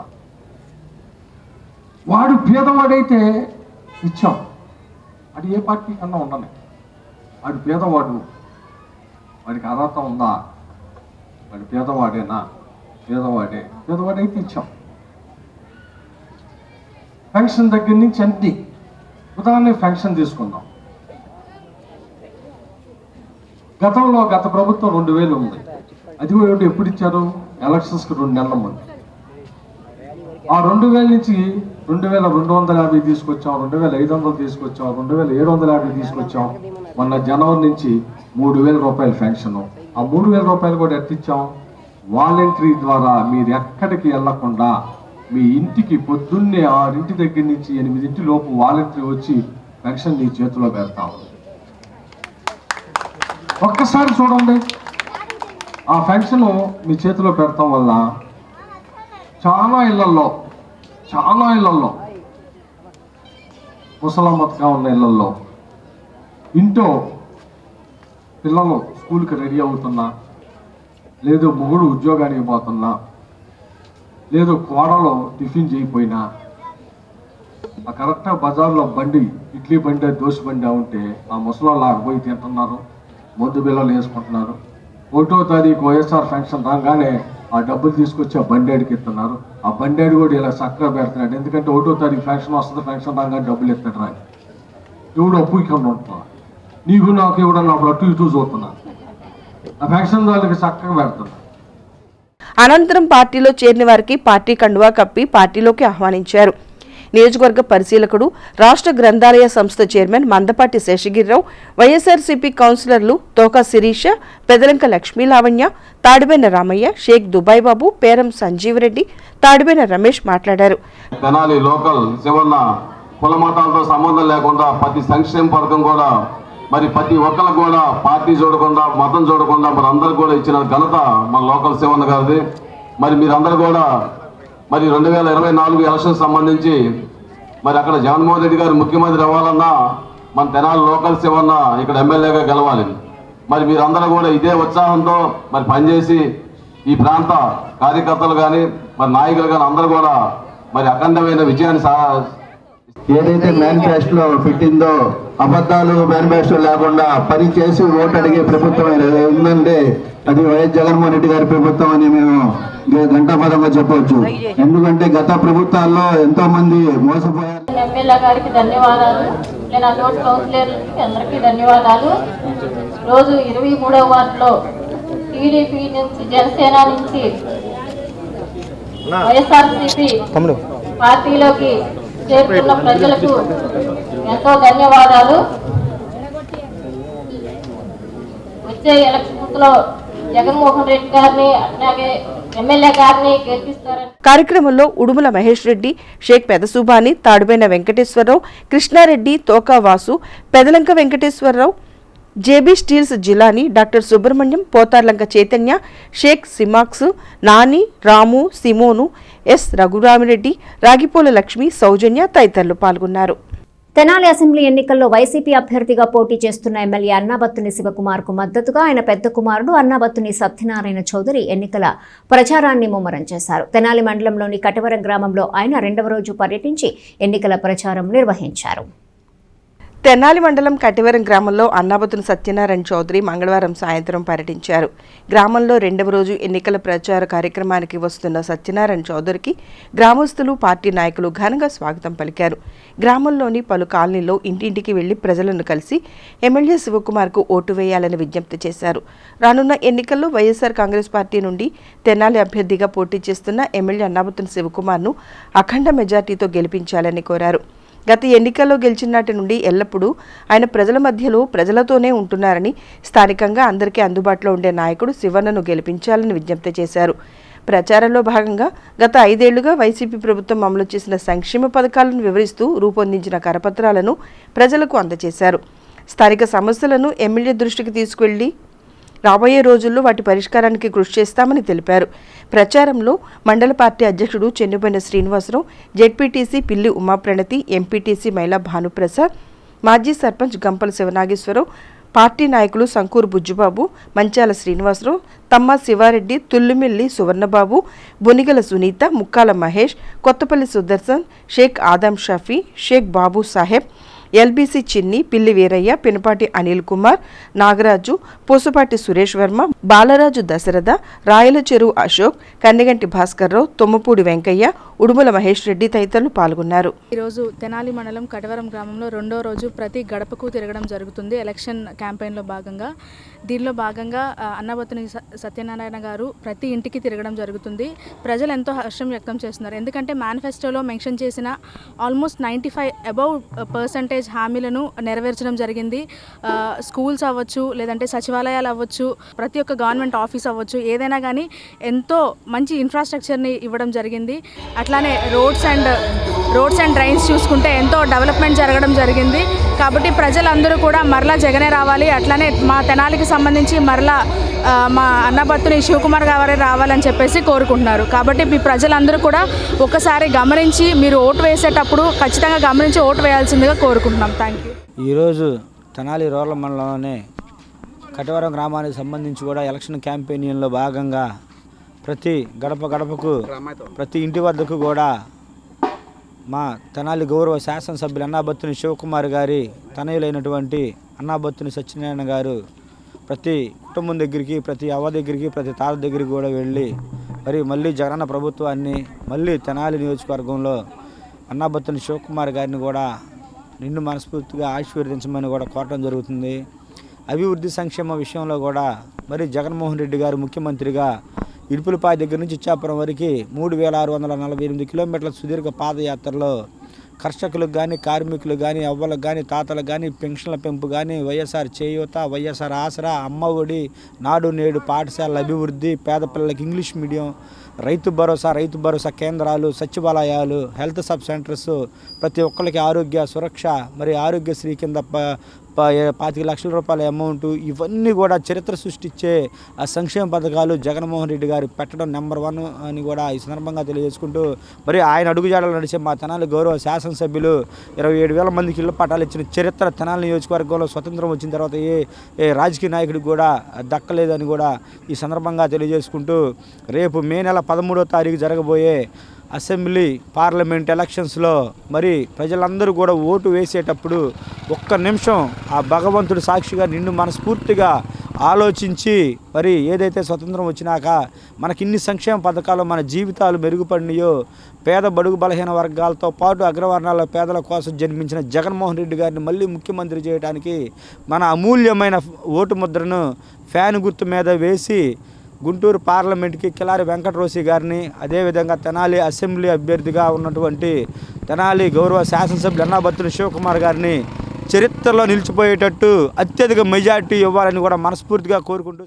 వాడు పేదవాడైతే ఇచ్చాం, అది ఏ పార్టీ కన్నా ఉండని. వాడు పేదవాడు, వాడికి అర్హత ఉందా, వాడి పేదవాడేనా, పేదవాడైతే ఇచ్చాం. పెన్షన్ దగ్గర నుంచి అన్ని, ఉదాహరణ పెన్షన్ తీసుకుందాం. గతంలో గత ప్రభుత్వం 2000 ఉంది, అది కూడా ఎప్పుడు ఇచ్చారు, ఎలక్షన్స్కి 2 నెలల ముందు. ఆ 2000 నుంచి 2250 తీసుకొచ్చాం, 2500 తీసుకొచ్చాం, 2750 తీసుకొచ్చాం. మొన్న జనవరి నుంచి 3000 రూపాయల పెన్షను. ఆ 3000 రూపాయలు కూడా ఎత్తిచ్చాం. వాలంటరీ ద్వారా మీరు ఎక్కడికి వెళ్లకుండా మీ ఇంటికి పొద్దున్నే 6 దగ్గర నుంచి 8 లోపు వాలంటరీ వచ్చి పెన్షన్ నీ చేతిలో పెడతాం. ఒక్కసారి చూడండి, ఆ పెన్షన్ మీ చేతిలో పెడతాం వల్ల చాలా ఇళ్లల్లో ముసలమ్మతగా ఉన్న ఇళ్లల్లో ఇంట్లో పిల్లలు స్కూల్కి రెడీ అవుతున్నా, లేదు మొగుడు ఉద్యోగానికి పోతున్నా, లేదు కోడలు టిఫిన్ చేయకపోయినా ఆ కరెక్ట్గా బజార్లో బండి, ఇడ్లీ బండి, దోశ బండి ఉంటే ఆ ముసలోళ్ళు పోయి తింటున్నారు, మొద్దు బిల్లలు వేసుకుంటున్నారు. 1వ తారీఖు వైఎస్ఆర్ పెన్షన్ రాగానే ఆ డబ్బులు తీసుకొచ్చి ఆ బండేడికి ఇస్తున్నారు. ఆ బండేడు కూడా ఇలా చక్కగా పెడుతున్నాడు. ఎందుకంటే 1వ తారీఖు పెన్షన్ వస్తుంది, పెన్షన్ రాగానే డబ్బులు ఇస్తాడు రాని ఎవడు అప్పు ఇక్కడ ఉంటున్నాడు, నీకు నాకు ఎవడన్నా అటు ఇటు చూస్తున్నాను. ఆ పెన్షన్ వాళ్ళకి చక్కగా పెడుతున్నారు. అనంతరం పార్టీలో చేరిన వారికి పార్టీ కండువా కప్పి పార్టీలోకి ఆహ్వానించారు. నియోజకవర్గ పరిశీలకుడు, రాష్ట్ర గ్రంథాలయ సంస్థ చైర్మన్ మందపాటి శేషగిరిరావు, వైఎస్ఆర్సీపీ కౌన్సిలర్లు తోకా శిరీష, పెదలంక లక్ష్మీ లావణ్య, తాడిబెన రామయ్య, షేక్ దుబాయ్ బాబు, పేరం సంజీవరెడ్డి, తాడిబెన రమేష్ మాట్లాడారు. తెనాలి లోకల్ శివన్న కుల మతాలతో సంబంధం లేకుండా ప్రతి సంక్షేమ పథకం కూడా మరి ప్రతి ఒక్కరికి కూడా పార్టీ చూడకుండా మతం చూడకుండా మరి అందరికి కూడా ఇచ్చిన ఘనత మన లోకల్ శివన్న గారిది. మరి మీరందరూ కూడా మరి 2024 ఎలక్షన్ సంబంధించి మరి అక్కడ జగన్మోహన్ రెడ్డి గారు ముఖ్యమంత్రి అవ్వాలన్నా మన తెనాలి లోకల్ శివన్న ఇక్కడ ఎమ్మెల్యేగా గెలవాలి. మరి మీరందరూ కూడా ఇదే ఉత్సాహంతో మరి పనిచేసి ఈ ప్రాంత కార్యకర్తలు కానీ మరి నాయకులు కానీ అందరూ కూడా మరి అఖండమైన విజయాన్ని ఏదైతే మేనిఫెస్టోలో పెట్టిందో అబద్ధాలు మేనిఫెస్టో లేకుండా పని చేసి ఓటు అడిగే ప్రభుత్వం ఉందంటే అది వైఎస్ జగన్మోహన్ రెడ్డి గారి ప్రభుత్వం అని మేము ఘంటాపదంగా చెప్పవచ్చు. ఎందుకంటే గత ప్రభుత్వాల్లో ఎంతో మంది మోసపోయారు. ఎమ్మెల్యే గారికి ధన్యవాదాలు, నేను ఆ తోటి కౌన్సిలర్లకి అందరికీ ధన్యవాదాలు. రోజు 23వ వార్డులో టీడీపీ నుంచి, జనసేన నుంచి వైఎస్ఆర్సీపీ పార్టీలోకి చేరుతున్న ప్రజలకు ఎంతో ధన్యవాదాలు. వచ్చే ఎలక్షన్స్ లో జగన్మోహన్ రెడ్డి గారిని అట్లాగే ఎమ్మెల్యే గారిని గెలిపిస్తారని. కార్యక్రమంలో Udumala Mahesh Reddy, Sheikh Pedasubani, Tadubaina Venkateswara Rao, Krishna Reddy, Toka Vasu, Pedalanka Venkateswara Rao, JB Steels Jilani, doctor Subrahmanyam, Potharlanka Chaitanya, Sheikh Simax, Nani, Ramu, Simon, S Raghurami Reddy, Ragipola Lakshmi, Soujanya తదితరులు పాల్గొన్నారు. తెనాలి అసెంబ్లీ ఎన్నికల్లో వైసీపీ అభ్యర్థిగా పోటీ చేస్తున్న ఎమ్మెల్యే అన్నాబత్తుని శివకుమార్ కు మద్దతుగా ఆయన పెద్ద కుమారుడు అన్నాబత్తుని సత్యనారాయణ చౌదరి ఎన్నికల ప్రచారాన్ని ముమ్మరం చేశారు. తెనాలి మండలంలోని కటవరం గ్రామంలో ఆయన 2వ రోజు పర్యటించి ఎన్నికల ప్రచారం నిర్వహించారు. తెనాలి మండలం కటివరం గ్రామంలో అన్నాబత్తుని సత్యనారాయణ చౌదరి మంగళవారం సాయంత్రం పర్యటించారు. గ్రామంలో 2వ రోజు ఎన్నికల ప్రచార కార్యక్రమానికి వస్తున్న సత్యనారాయణ చౌదరికి గ్రామస్తులు, పార్టీ నాయకులు ఘనంగా స్వాగతం పలికారు. గ్రామంలోని పలు కాలనీల్లో ఇంటింటికి వెళ్లి ప్రజలను కలిసి ఎమ్మెల్యే శివకుమార్కు ఓటు వేయాలని విజ్ఞప్తి చేశారు. రానున్న ఎన్నికల్లో వైఎస్ఆర్ కాంగ్రెస్ పార్టీ నుండి తెనాలి అభ్యర్థిగా పోటీ చేస్తున్న ఎమ్మెల్యే అన్నాబత్తుని శివకుమార్ను అఖండ మెజార్టీతో గెలిపించాలని కోరారు. గత ఎన్నికల్లో గెలిచిన నాటి నుండి ఎల్లప్పుడూ ఆయన ప్రజల మధ్యలో ప్రజలతోనే ఉంటున్నారని, స్థానికంగా అందరికీ అందుబాటులో ఉండే నాయకుడు శివన్నను గెలిపించాలని విజ్ఞప్తి చేశారు. ప్రచారంలో భాగంగా గత 5 ఏళ్లుగా వైసీపీ ప్రభుత్వం అమలు చేసిన సంక్షేమ పథకాలను వివరిస్తూ రూపొందించిన కరపత్రాలను ప్రజలకు అందజేశారు. స్థానిక సమస్యలను ఎమ్మెల్యే దృష్టికి తీసుకువెళ్లి రాబోయే రోజుల్లో వాటి పరిష్కారానికి కృషి చేస్తామని తెలిపారు. ప్రచారంలో మండల పార్టీ అధ్యక్షుడు చెన్నుబైన శ్రీనివాసరావు, జెడ్పీటీసీ పిల్లి ఉమాప్రణతి, ఎంపీటీసీ మైలా భానుప్రసాద్, మాజీ సర్పంచ్ గంపల శివనాగేశ్వరరావు, పార్టీ నాయకులు సంకూరు బుజ్జుబాబు, మంచాల శ్రీనివాసరావు, తమ్మ శివారెడ్డి, తుల్లిమిల్లి సువర్ణబాబు, బొనిగల సునీత, ముక్కాల మహేష్, కొత్తపల్లి సుదర్శన్, షేక్ ఆదం షఫీ, షేక్ బాబు సాహెబ్, ఎల్బీసీ చిన్ని, పిల్లి వీరయ్య, పినపాటి అనిల్ కుమార్, నాగరాజు, పూసపాటి సురేష్ వర్మ, బాలరాజు దశరథ, రాయల చెరువు అశోక్, కన్నెగంటి భాస్కర్రావు, తొమ్మపూడి వెంకయ్య, ఉడుమల మహేష్ రెడ్డి తదితరులు పాల్గొన్నారు. ఈరోజు తెనాలి మండలం కటవరం గ్రామంలో 2వ రోజు ప్రతి గడపకు తిరగడం జరుగుతుంది ఎలక్షన్ క్యాంపెయిన్లో భాగంగా. దీనిలో భాగంగా అన్నాబత్తుని సత్యనారాయణ గారు ప్రతి ఇంటికి తిరగడం జరుగుతుంది. ప్రజలు ఎంతో హర్షం వ్యక్తం చేస్తున్నారు. ఎందుకంటే మేనిఫెస్టోలో మెన్షన్ చేసిన ఆల్మోస్ట్ 95% హామీలను నెరవేర్చడం జరిగింది. స్కూల్స్ అవ్వచ్చు, లేదంటే సచివాలయాలు అవ్వచ్చు, ప్రతి ఒక్క గవర్నమెంట్ ఆఫీస్ అవ్వచ్చు, ఏదైనా కానీ ఎంతో మంచి ఇన్ఫ్రాస్ట్రక్చర్ని ఇవ్వడం జరిగింది. అట్లానే రోడ్స్ అండ్ డ్రైన్స్ చూసుకుంటే ఎంతో డెవలప్మెంట్ జరగడం జరిగింది. కాబట్టి ప్రజలందరూ కూడా మరలా జగనే రావాలి, అట్లానే మా తెనాలికి సంబంధించి మరలా మా అన్నబత్తుని శివకుమార్ గారే రావాలని చెప్పేసి కోరుకుంటున్నారు. కాబట్టి మీ ప్రజలందరూ కూడా ఒకసారి గమనించి మీరు ఓటు వేసేటప్పుడు ఖచ్చితంగా గమనించి ఓటు వేయాల్సిందిగా కోరుకుంటున్నాం. Thank you. ఈరోజు తెనాలి రూరల్ మండలంలోనే కటవరం గ్రామానికి సంబంధించి కూడా ఎలక్షన్ క్యాంపెయిన్లో భాగంగా ప్రతి గడప గడపకు ప్రతి ఇంటి వద్దకు కూడా మా తెనాలి గౌరవ శాసనసభ్యులు అన్నాబత్తుని శివకుమార్ గారి తనయులైనటువంటి అన్నాబత్తుని సత్యనారాయణ గారు ప్రతి కుటుంబం దగ్గరికి, ప్రతి అవ్వ దగ్గరికి, ప్రతి తాత దగ్గరికి కూడా వెళ్ళి మరి మళ్ళీ జగనన్న ప్రభుత్వాన్ని మళ్ళీ తెనాలి నియోజకవర్గంలో అన్నాబత్తుని శివకుమార్ గారిని కూడా నిన్ను మనస్ఫూర్తిగా ఆశీర్వదించమని కూడా కోరటం జరుగుతుంది. అభివృద్ధి సంక్షేమ విషయంలో కూడా మరి జగన్మోహన్ రెడ్డి గారు ముఖ్యమంత్రిగా ఇడుపులపాయ దగ్గర నుంచి ఇచ్చాపురం వరకు 3648 కిలోమీటర్ల సుదీర్ఘ పాదయాత్రలో కర్షకులకు కానీ, కార్మికులకు కానీ, అవ్వలకు కానీ, తాతలకు కానీ, పెన్షన్ల పెంపు కానీ, వైఎస్ఆర్ చేయూత, వైఎస్ఆర్ ఆసరా, అమ్మ ఒడి, నాడు నేడు పాఠశాలల అభివృద్ధి, పేద పిల్లలకి ఇంగ్లీష్ మీడియం, రైతు భరోసా కేంద్రాలు, సచివాలయాలు, హెల్త్ సబ్ సెంటర్స్, ప్రతి ఒక్కరికి ఆరోగ్య సురక్ష, మరి ఆరోగ్యశ్రీ కింద 25 లక్షల రూపాయల అమౌంట్, ఇవన్నీ కూడా చరిత్ర సృష్టించే ఆ సంక్షేమ పథకాలు జగన్మోహన్ రెడ్డి గారు పెట్టడం నెంబర్ 1 అని కూడా ఈ సందర్భంగా తెలియజేసుకుంటూ మరి ఆయన అడుగుజాడలు నడిచే మా తెనాలి గౌరవ శాసనసభ్యులు 27,000 మందికి ఇళ్ల పట్టాలు ఇచ్చిన చరిత్ర తెనాలి నియోజకవర్గంలో స్వతంత్రం వచ్చిన తర్వాత ఏ రాజకీయ నాయకుడికి కూడా దక్కలేదని కూడా ఈ సందర్భంగా తెలియజేసుకుంటూ రేపు మే నెల 13వ తారీఖు జరగబోయే అసెంబ్లీ పార్లమెంట్ ఎలక్షన్స్లో మరి ప్రజలందరూ కూడా ఓటు వేసేటప్పుడు ఒక్క నిమిషం ఆ భగవంతుడి సాక్షిగా నిన్ను మనస్ఫూర్తిగా ఆలోచించి మరి ఏదైతే స్వతంత్రం వచ్చినాక మనకిన్ని సంక్షేమ పథకాలు మన జీవితాలు మెరుగుపడినాయో, పేద బడుగు బలహీన వర్గాలతో పాటు అగ్రవర్ణాల పేదల కోసం జన్మించిన జగన్మోహన్ రెడ్డి గారిని మళ్ళీ ముఖ్యమంత్రి చేయడానికి మన అమూల్యమైన ఓటు ముద్రను ఫ్యాన్ గుర్తు మీద వేసి గుంటూరు పార్లమెంట్కి కిలారి వెంకటరోసి గారిని, అదేవిధంగా తెనాలి అసెంబ్లీ అభ్యర్థిగా ఉన్నటువంటి తెనాలి గౌరవ శాసనసభ్యులు అన్నాబత్తుని శివకుమార్ గారిని చరిత్రలో నిలిచిపోయేటట్టు అత్యధిక మెజార్టీ ఇవ్వాలని కూడా మనస్ఫూర్తిగా కోరుకుంటూ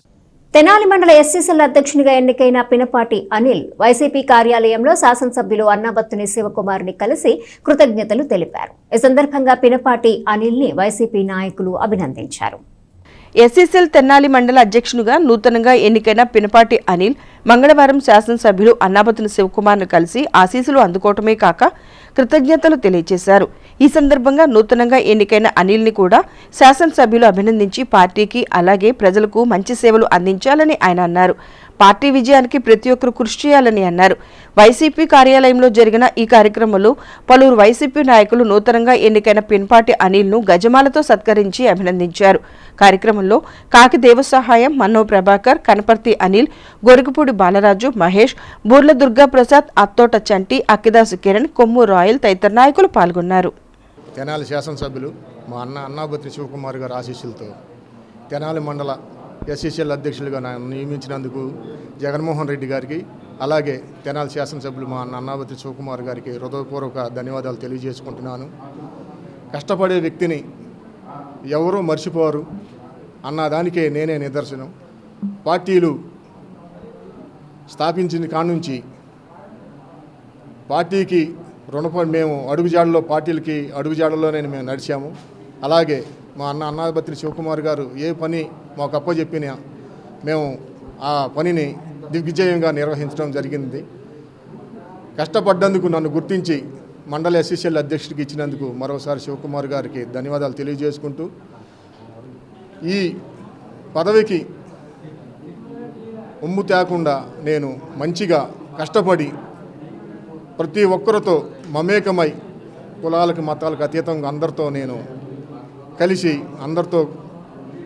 తెనాలి మండల ఎస్సీసీల అధ్యక్షునిగా ఎన్నికైన పినపాటి అనిల్ వైసీపీ కార్యాలయంలో శాసనసభ్యులు అన్నాబత్తుని శివకుమార్ని కలిసి కృతజ్ఞతలు తెలిపారు. ఈ సందర్భంగా పినపాటి అనిల్ని వైసీపీ నాయకులు అభినందించారు. ఎస్సీసీఎల్ తెనాలి మండల అధ్యక్షునిగా నూతనంగా ఎన్నికైన పినపాటి అనిల్ మంగళవారం శాసనసభ్యులు అన్నాబత్తుని శివకుమార్ను కలిసి ఆశీస్సులు అందుకోవటమే కాక కృతజ్ఞతలు తెలియజేశారు. ఈ సందర్భంగా నూతనంగా ఎన్నికైన అనిల్ని కూడా శాసనసభ్యులు అభినందించి పార్టీకి అలాగే ప్రజలకు మంచి సేవలు అందించాలని ఆయన అన్నారు. పార్టీ విజయానికి ప్రతి ఒక్కరు కృషి చేయాలని అన్నారు. వైసీపీ కార్యాలయంలో జరిగిన ఈ కార్యక్రమంలో పలువురు వైసీపీ నాయకులు నూతనంగా ఎన్నికైన పినపాటి అనిల్ను గజమాలతో సత్కరించి అభినందించారు. కార్యక్రమంలో కాకి దేవసహాయం, మన్నో ప్రభాకర్, కనపర్తి అనిల్, గొరుగుపూడి బాలరాజు, మహేష్, బూర్ల దుర్గా ప్రసాద్, అత్తోట చంటి, అక్కిదాసు కిరణ్, కొమ్ము రాయల్ తదితర నాయకులు పాల్గొన్నారు. తెనాలి శాసనసభ్యులు మా అన్నాబత్తుని శివకుమార్ గారి ఆశీస్సులతో తెనాలి మండల ఎస్సీసీఎల్ అధ్యక్షులుగా నియమించినందుకు జగన్మోహన్ రెడ్డి గారికి, అలాగే తెనాలి శాసనసభ్యులు మా అన్నాబత్తుని శివకుమార్ గారికి హృదయపూర్వక ధన్యవాదాలు తెలియజేసుకుంటున్నాను. కష్టపడే వ్యక్తిని ఎవరూ మర్చిపోరు అన్నదానికే నేనే నిదర్శనం. పార్టీలు స్థాపించిన కానుంచి పార్టీకి రుణపడి మేము పార్టీలకి అడుగుజాడల్లోనే మేము నడిచాము. అలాగే మా అన్నాబత్తుని శివకుమార్ గారు ఏ పని మాకు అప్పచెప్పినా మేము ఆ పనిని దిగ్విజయంగా నిర్వహించడం జరిగింది. కష్టపడ్డందుకు నన్ను గుర్తించి మండల ఎస్సీసీఎల్ అధ్యక్షుడికి ఇచ్చినందుకు మరోసారి శివకుమార్ గారికి ధన్యవాదాలు తెలియజేసుకుంటూ, ఈ పదవికి ఉమ్ము తేకుండా నేను మంచిగా కష్టపడి ప్రతి ఒక్కరితో మమేకమై కులాలకు మతాలకు అతీతంగా అందరితో నేను కలిసి అందరితో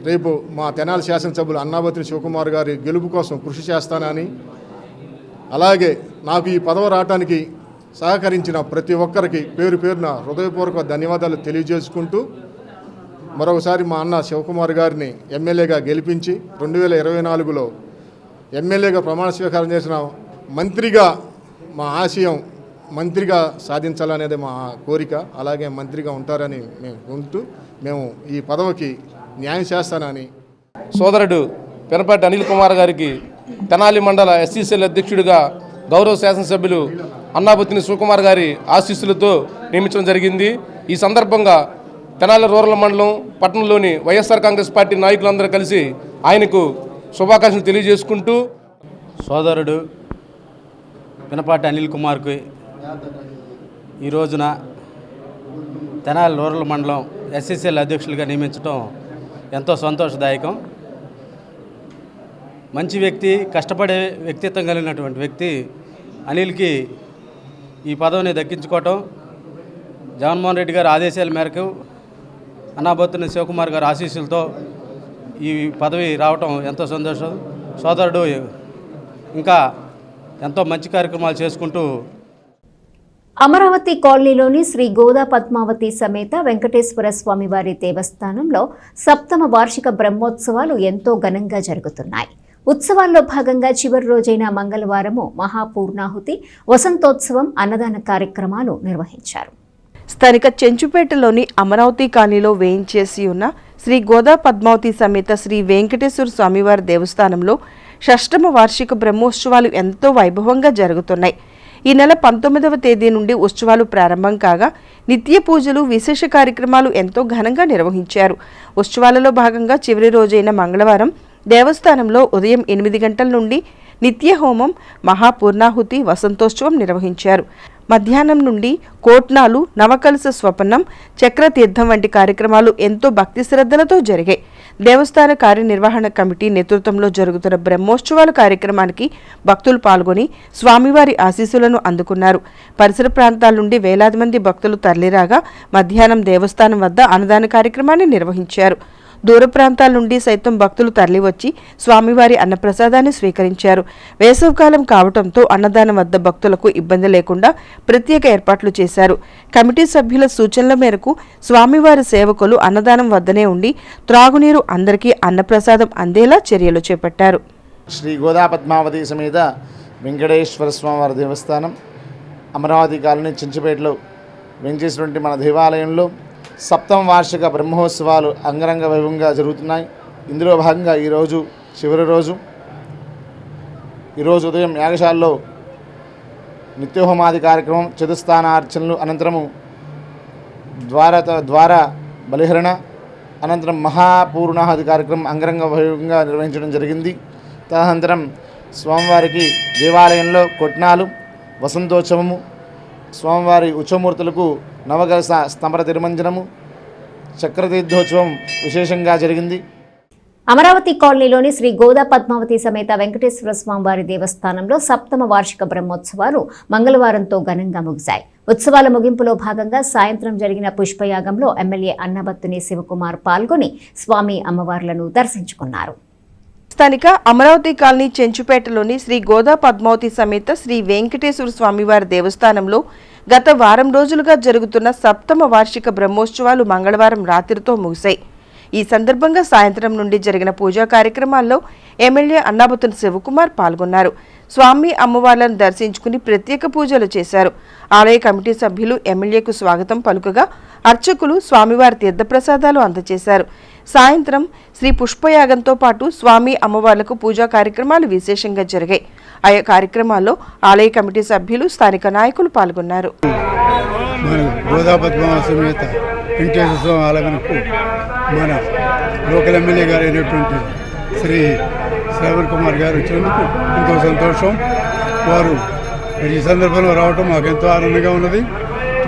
రేపు మా తెనాలి శాసనసభ్యులు అన్నాబత్తుని శివకుమార్ గారి గెలుపు కోసం కృషి చేస్తానని, అలాగే నాకు ఈ పదవి రావడానికి సహకరించిన ప్రతి ఒక్కరికి పేరు పేరున హృదయపూర్వక ధన్యవాదాలు తెలియజేసుకుంటూ, మరొకసారి మా అన్న శివకుమార్ గారిని ఎమ్మెల్యేగా గెలిపించి 2024లో ఎమ్మెల్యేగా ప్రమాణ స్వీకారం చేసిన మంత్రిగా మా ఆశయం మంత్రిగా సాధించాలనేది మా కోరిక. అలాగే మంత్రిగా ఉంటారని మేము ఉంటూ మేము ఈ పదవికి న్యాయం చేస్తానని సోదరుడు పినపాటి అనిల్ కుమార్ గారికి తెనాలి మండల ఎస్సీసీఎల్ అధ్యక్షుడిగా గౌరవ శాసనసభ్యులు అన్నాబత్తుని శివకుమార్ గారి ఆశీస్సులతో నియమించడం జరిగింది. ఈ సందర్భంగా తెనాలి రూరల్ మండలం పట్టణంలోని వైఎస్ఆర్ కాంగ్రెస్ పార్టీ నాయకులందరూ కలిసి ఆయనకు శుభాకాంక్షలు తెలియజేసుకుంటూ, సోదరుడు పినపాటి అనిల్ కుమార్కి ఈ రోజున తెనాలి రూరల్ మండలం ఎస్సీసీఎల్ అధ్యక్షులుగా నియమించడం ఎంతో సంతోషదాయకం. మంచి వ్యక్తి, కష్టపడే వ్యక్తిత్వం కలిగినటువంటి వ్యక్తి అనిల్కి ఈ పదవిని దక్కించుకోవటం, జగన్మోహన్ రెడ్డి గారి ఆదేశాల మేరకు అన్నాబత్తుని శివకుమార్ గారి ఆశీస్సులతో ఈ పదవి రావటం ఎంతో సంతోషం. సోదరుడు ఇంకా ఎంతో మంచి కార్యక్రమాలు చేసుకుంటూ అమరావతి కాలనీలోని శ్రీ గోదా పద్మావతి సమేత వెంకటేశ్వర స్వామివారి దేవస్థానంలో సప్తమ వార్షిక బ్రహ్మోత్సవాలు ఎంతో ఘనంగా జరుగుతున్నాయి. ఉత్సవాల్లో భాగంగా చివరి రోజైన మంగళవారము మహాపూర్ణాహుతి, వసంతోత్సవం, అన్నదాన కార్యక్రమాలు నిర్వహించారు. స్థానిక చెంచుపేటలోని అమరావతి కాలనీలో వేయించేసి ఉన్న శ్రీ గోదా పద్మావతి సమేత శ్రీ వెంకటేశ్వర స్వామివారి దేవస్థానంలో షష్టమ వార్షిక బ్రహ్మోత్సవాలు ఎంతో వైభవంగా జరుగుతున్నాయి. ఈ నెల 19వ తేదీ నుండి ఉత్సవాలు ప్రారంభం కాగా నిత్య పూజలు, విశేష కార్యక్రమాలు ఎంతో ఘనంగా నిర్వహించారు. ఉత్సవాలలో భాగంగా చివరి రోజైన మంగళవారం దేవస్థానంలో ఉదయం 8 గంటల నుండి నిత్య హోమం, మహాపూర్ణాహుతి, వసంతోత్సవం నిర్వహించారు. మధ్యాహ్నం నుండి కోట్నాలు, నవకలశ స్వపనం, చక్రతీర్థం వంటి కార్యక్రమాలు ఎంతో భక్తి శ్రద్ధలతో జరిగాయి. దేవస్థాన కార్యనిర్వహణ కమిటీ నేతృత్వంలో జరుగుతున్న బ్రహ్మోత్సవాల కార్యక్రమానికి భక్తులు పాల్గొని స్వామివారి ఆశీస్సులను అందుకున్నారు. పరిసర ప్రాంతాల నుండి వేలాది మంది భక్తులు తరలిరాగా మధ్యాహ్నం దేవస్థానం వద్ద అన్నదాన కార్యక్రమాన్ని నిర్వహించారు. దూర ప్రాంతాల నుండి సైతం భక్తులు తరలివచ్చి స్వామివారి అన్నప్రసాదాన్ని స్వీకరించారు. వేసవికాలం కావడంతో అన్నదానం వద్ద భక్తులకు ఇబ్బంది లేకుండా ప్రత్యేక ఏర్పాట్లు చేశారు. కమిటీ సభ్యుల సూచనల మేరకు స్వామివారి సేవకులు అన్నదానం వద్దనే ఉండి త్రాగునీరు అందరికీ అన్నప్రసాదం అందేలా చర్యలు చేపట్టారు. శ్రీ గోదా పద్మావతి సమేత వెంకటేశ్వర స్వామివారి దేవస్థానం అమరావతి కాలనీ చెంచుపేటలో వెంచేసినటువంటి మన దేవాలయంలో సప్తమ వార్షిక బ్రహ్మోత్సవాలు అంగరంగ వైభవంగా జరుగుతున్నాయి. ఇందులో భాగంగా ఈరోజు చివరి రోజు. ఈరోజు ఉదయం యాగశాలలో నిత్యహోమాది కార్యక్రమం, చతుస్థానార్చనలు, అనంతరము ద్వార బలిహరణ, అనంతరం మహాపూర్ణాహుతి కార్యక్రమం అంగరంగ వైభవంగా నిర్వహించడం జరిగింది. తదనంతరం స్వామివారికి దేవాలయంలో కొట్నాలు, వసంతోత్సవము, స్వామివారి ఉత్సవమూర్తులకు నవకలశ స్తంభర తిరుమంజనము, చక్రతీర్థోత్సవం విశేషంగా జరిగింది. అమరావతి కాలనీలోని శ్రీ గోదా పద్మావతి సమేత వెంకటేశ్వర స్వామివారి దేవస్థానంలో సప్తమ వార్షిక బ్రహ్మోత్సవాలు మంగళవారంతో ఘనంగా ముగిశాయి. ఉత్సవాల ముగింపులో భాగంగా సాయంత్రం జరిగిన పుష్పయాగంలో ఎమ్మెల్యే అన్నాబత్తుని శివకుమార్ పాల్గొని స్వామి అమ్మవార్లను దర్శించుకున్నారు. స్థానిక అమరావతి కాలనీ చెంచుపేటలోని శ్రీ గోదా పద్మావతి సమేత శ్రీ వెంకటేశ్వర స్వామివారి దేవస్థానంలో గత వారం రోజులుగా జరుగుతున్న సప్తమ వార్షిక బ్రహ్మోత్సవాలు మంగళవారం రాత్రితో ముగిశాయి. ఈ సందర్భంగా సాయంత్రం నుండి జరిగిన పూజా కార్యక్రమాల్లో ఎమ్మెల్యే అన్నాబత్తుని శివకుమార్ పాల్గొన్నారు. స్వామి అమ్మవార్లను దర్శించుకుని ప్రత్యేక పూజలు చేశారు. ఆలయ కమిటీ సభ్యులు ఎమ్మెల్యేకు స్వాగతం పలుకగా అర్చకులు స్వామివారి తీర్థప్రసాదాలు అందజేశారు. సాయంత్రం శ్రీ పుష్పయాగంతో పాటు స్వామి అమ్మవార్లకు పూజా కార్యక్రమాలు విశేషంగా జరిగాయి. ఆయా కార్యక్రమాల్లో ఆలయ కమిటీ సభ్యులు, స్థానిక నాయకులు పాల్గొన్నారు. వెంకటేశ్వర ఆలయకు మన లోకల్ ఎమ్మెల్యే గారు అయినటువంటి శ్రీ శ్రావణ్ కుమార్ గారు వచ్చినందుకు ఎంతో సంతోషం. వారు మరి ఈ సందర్భంలో రావటం మాకు ఎంతో ఆనందంగా ఉన్నది.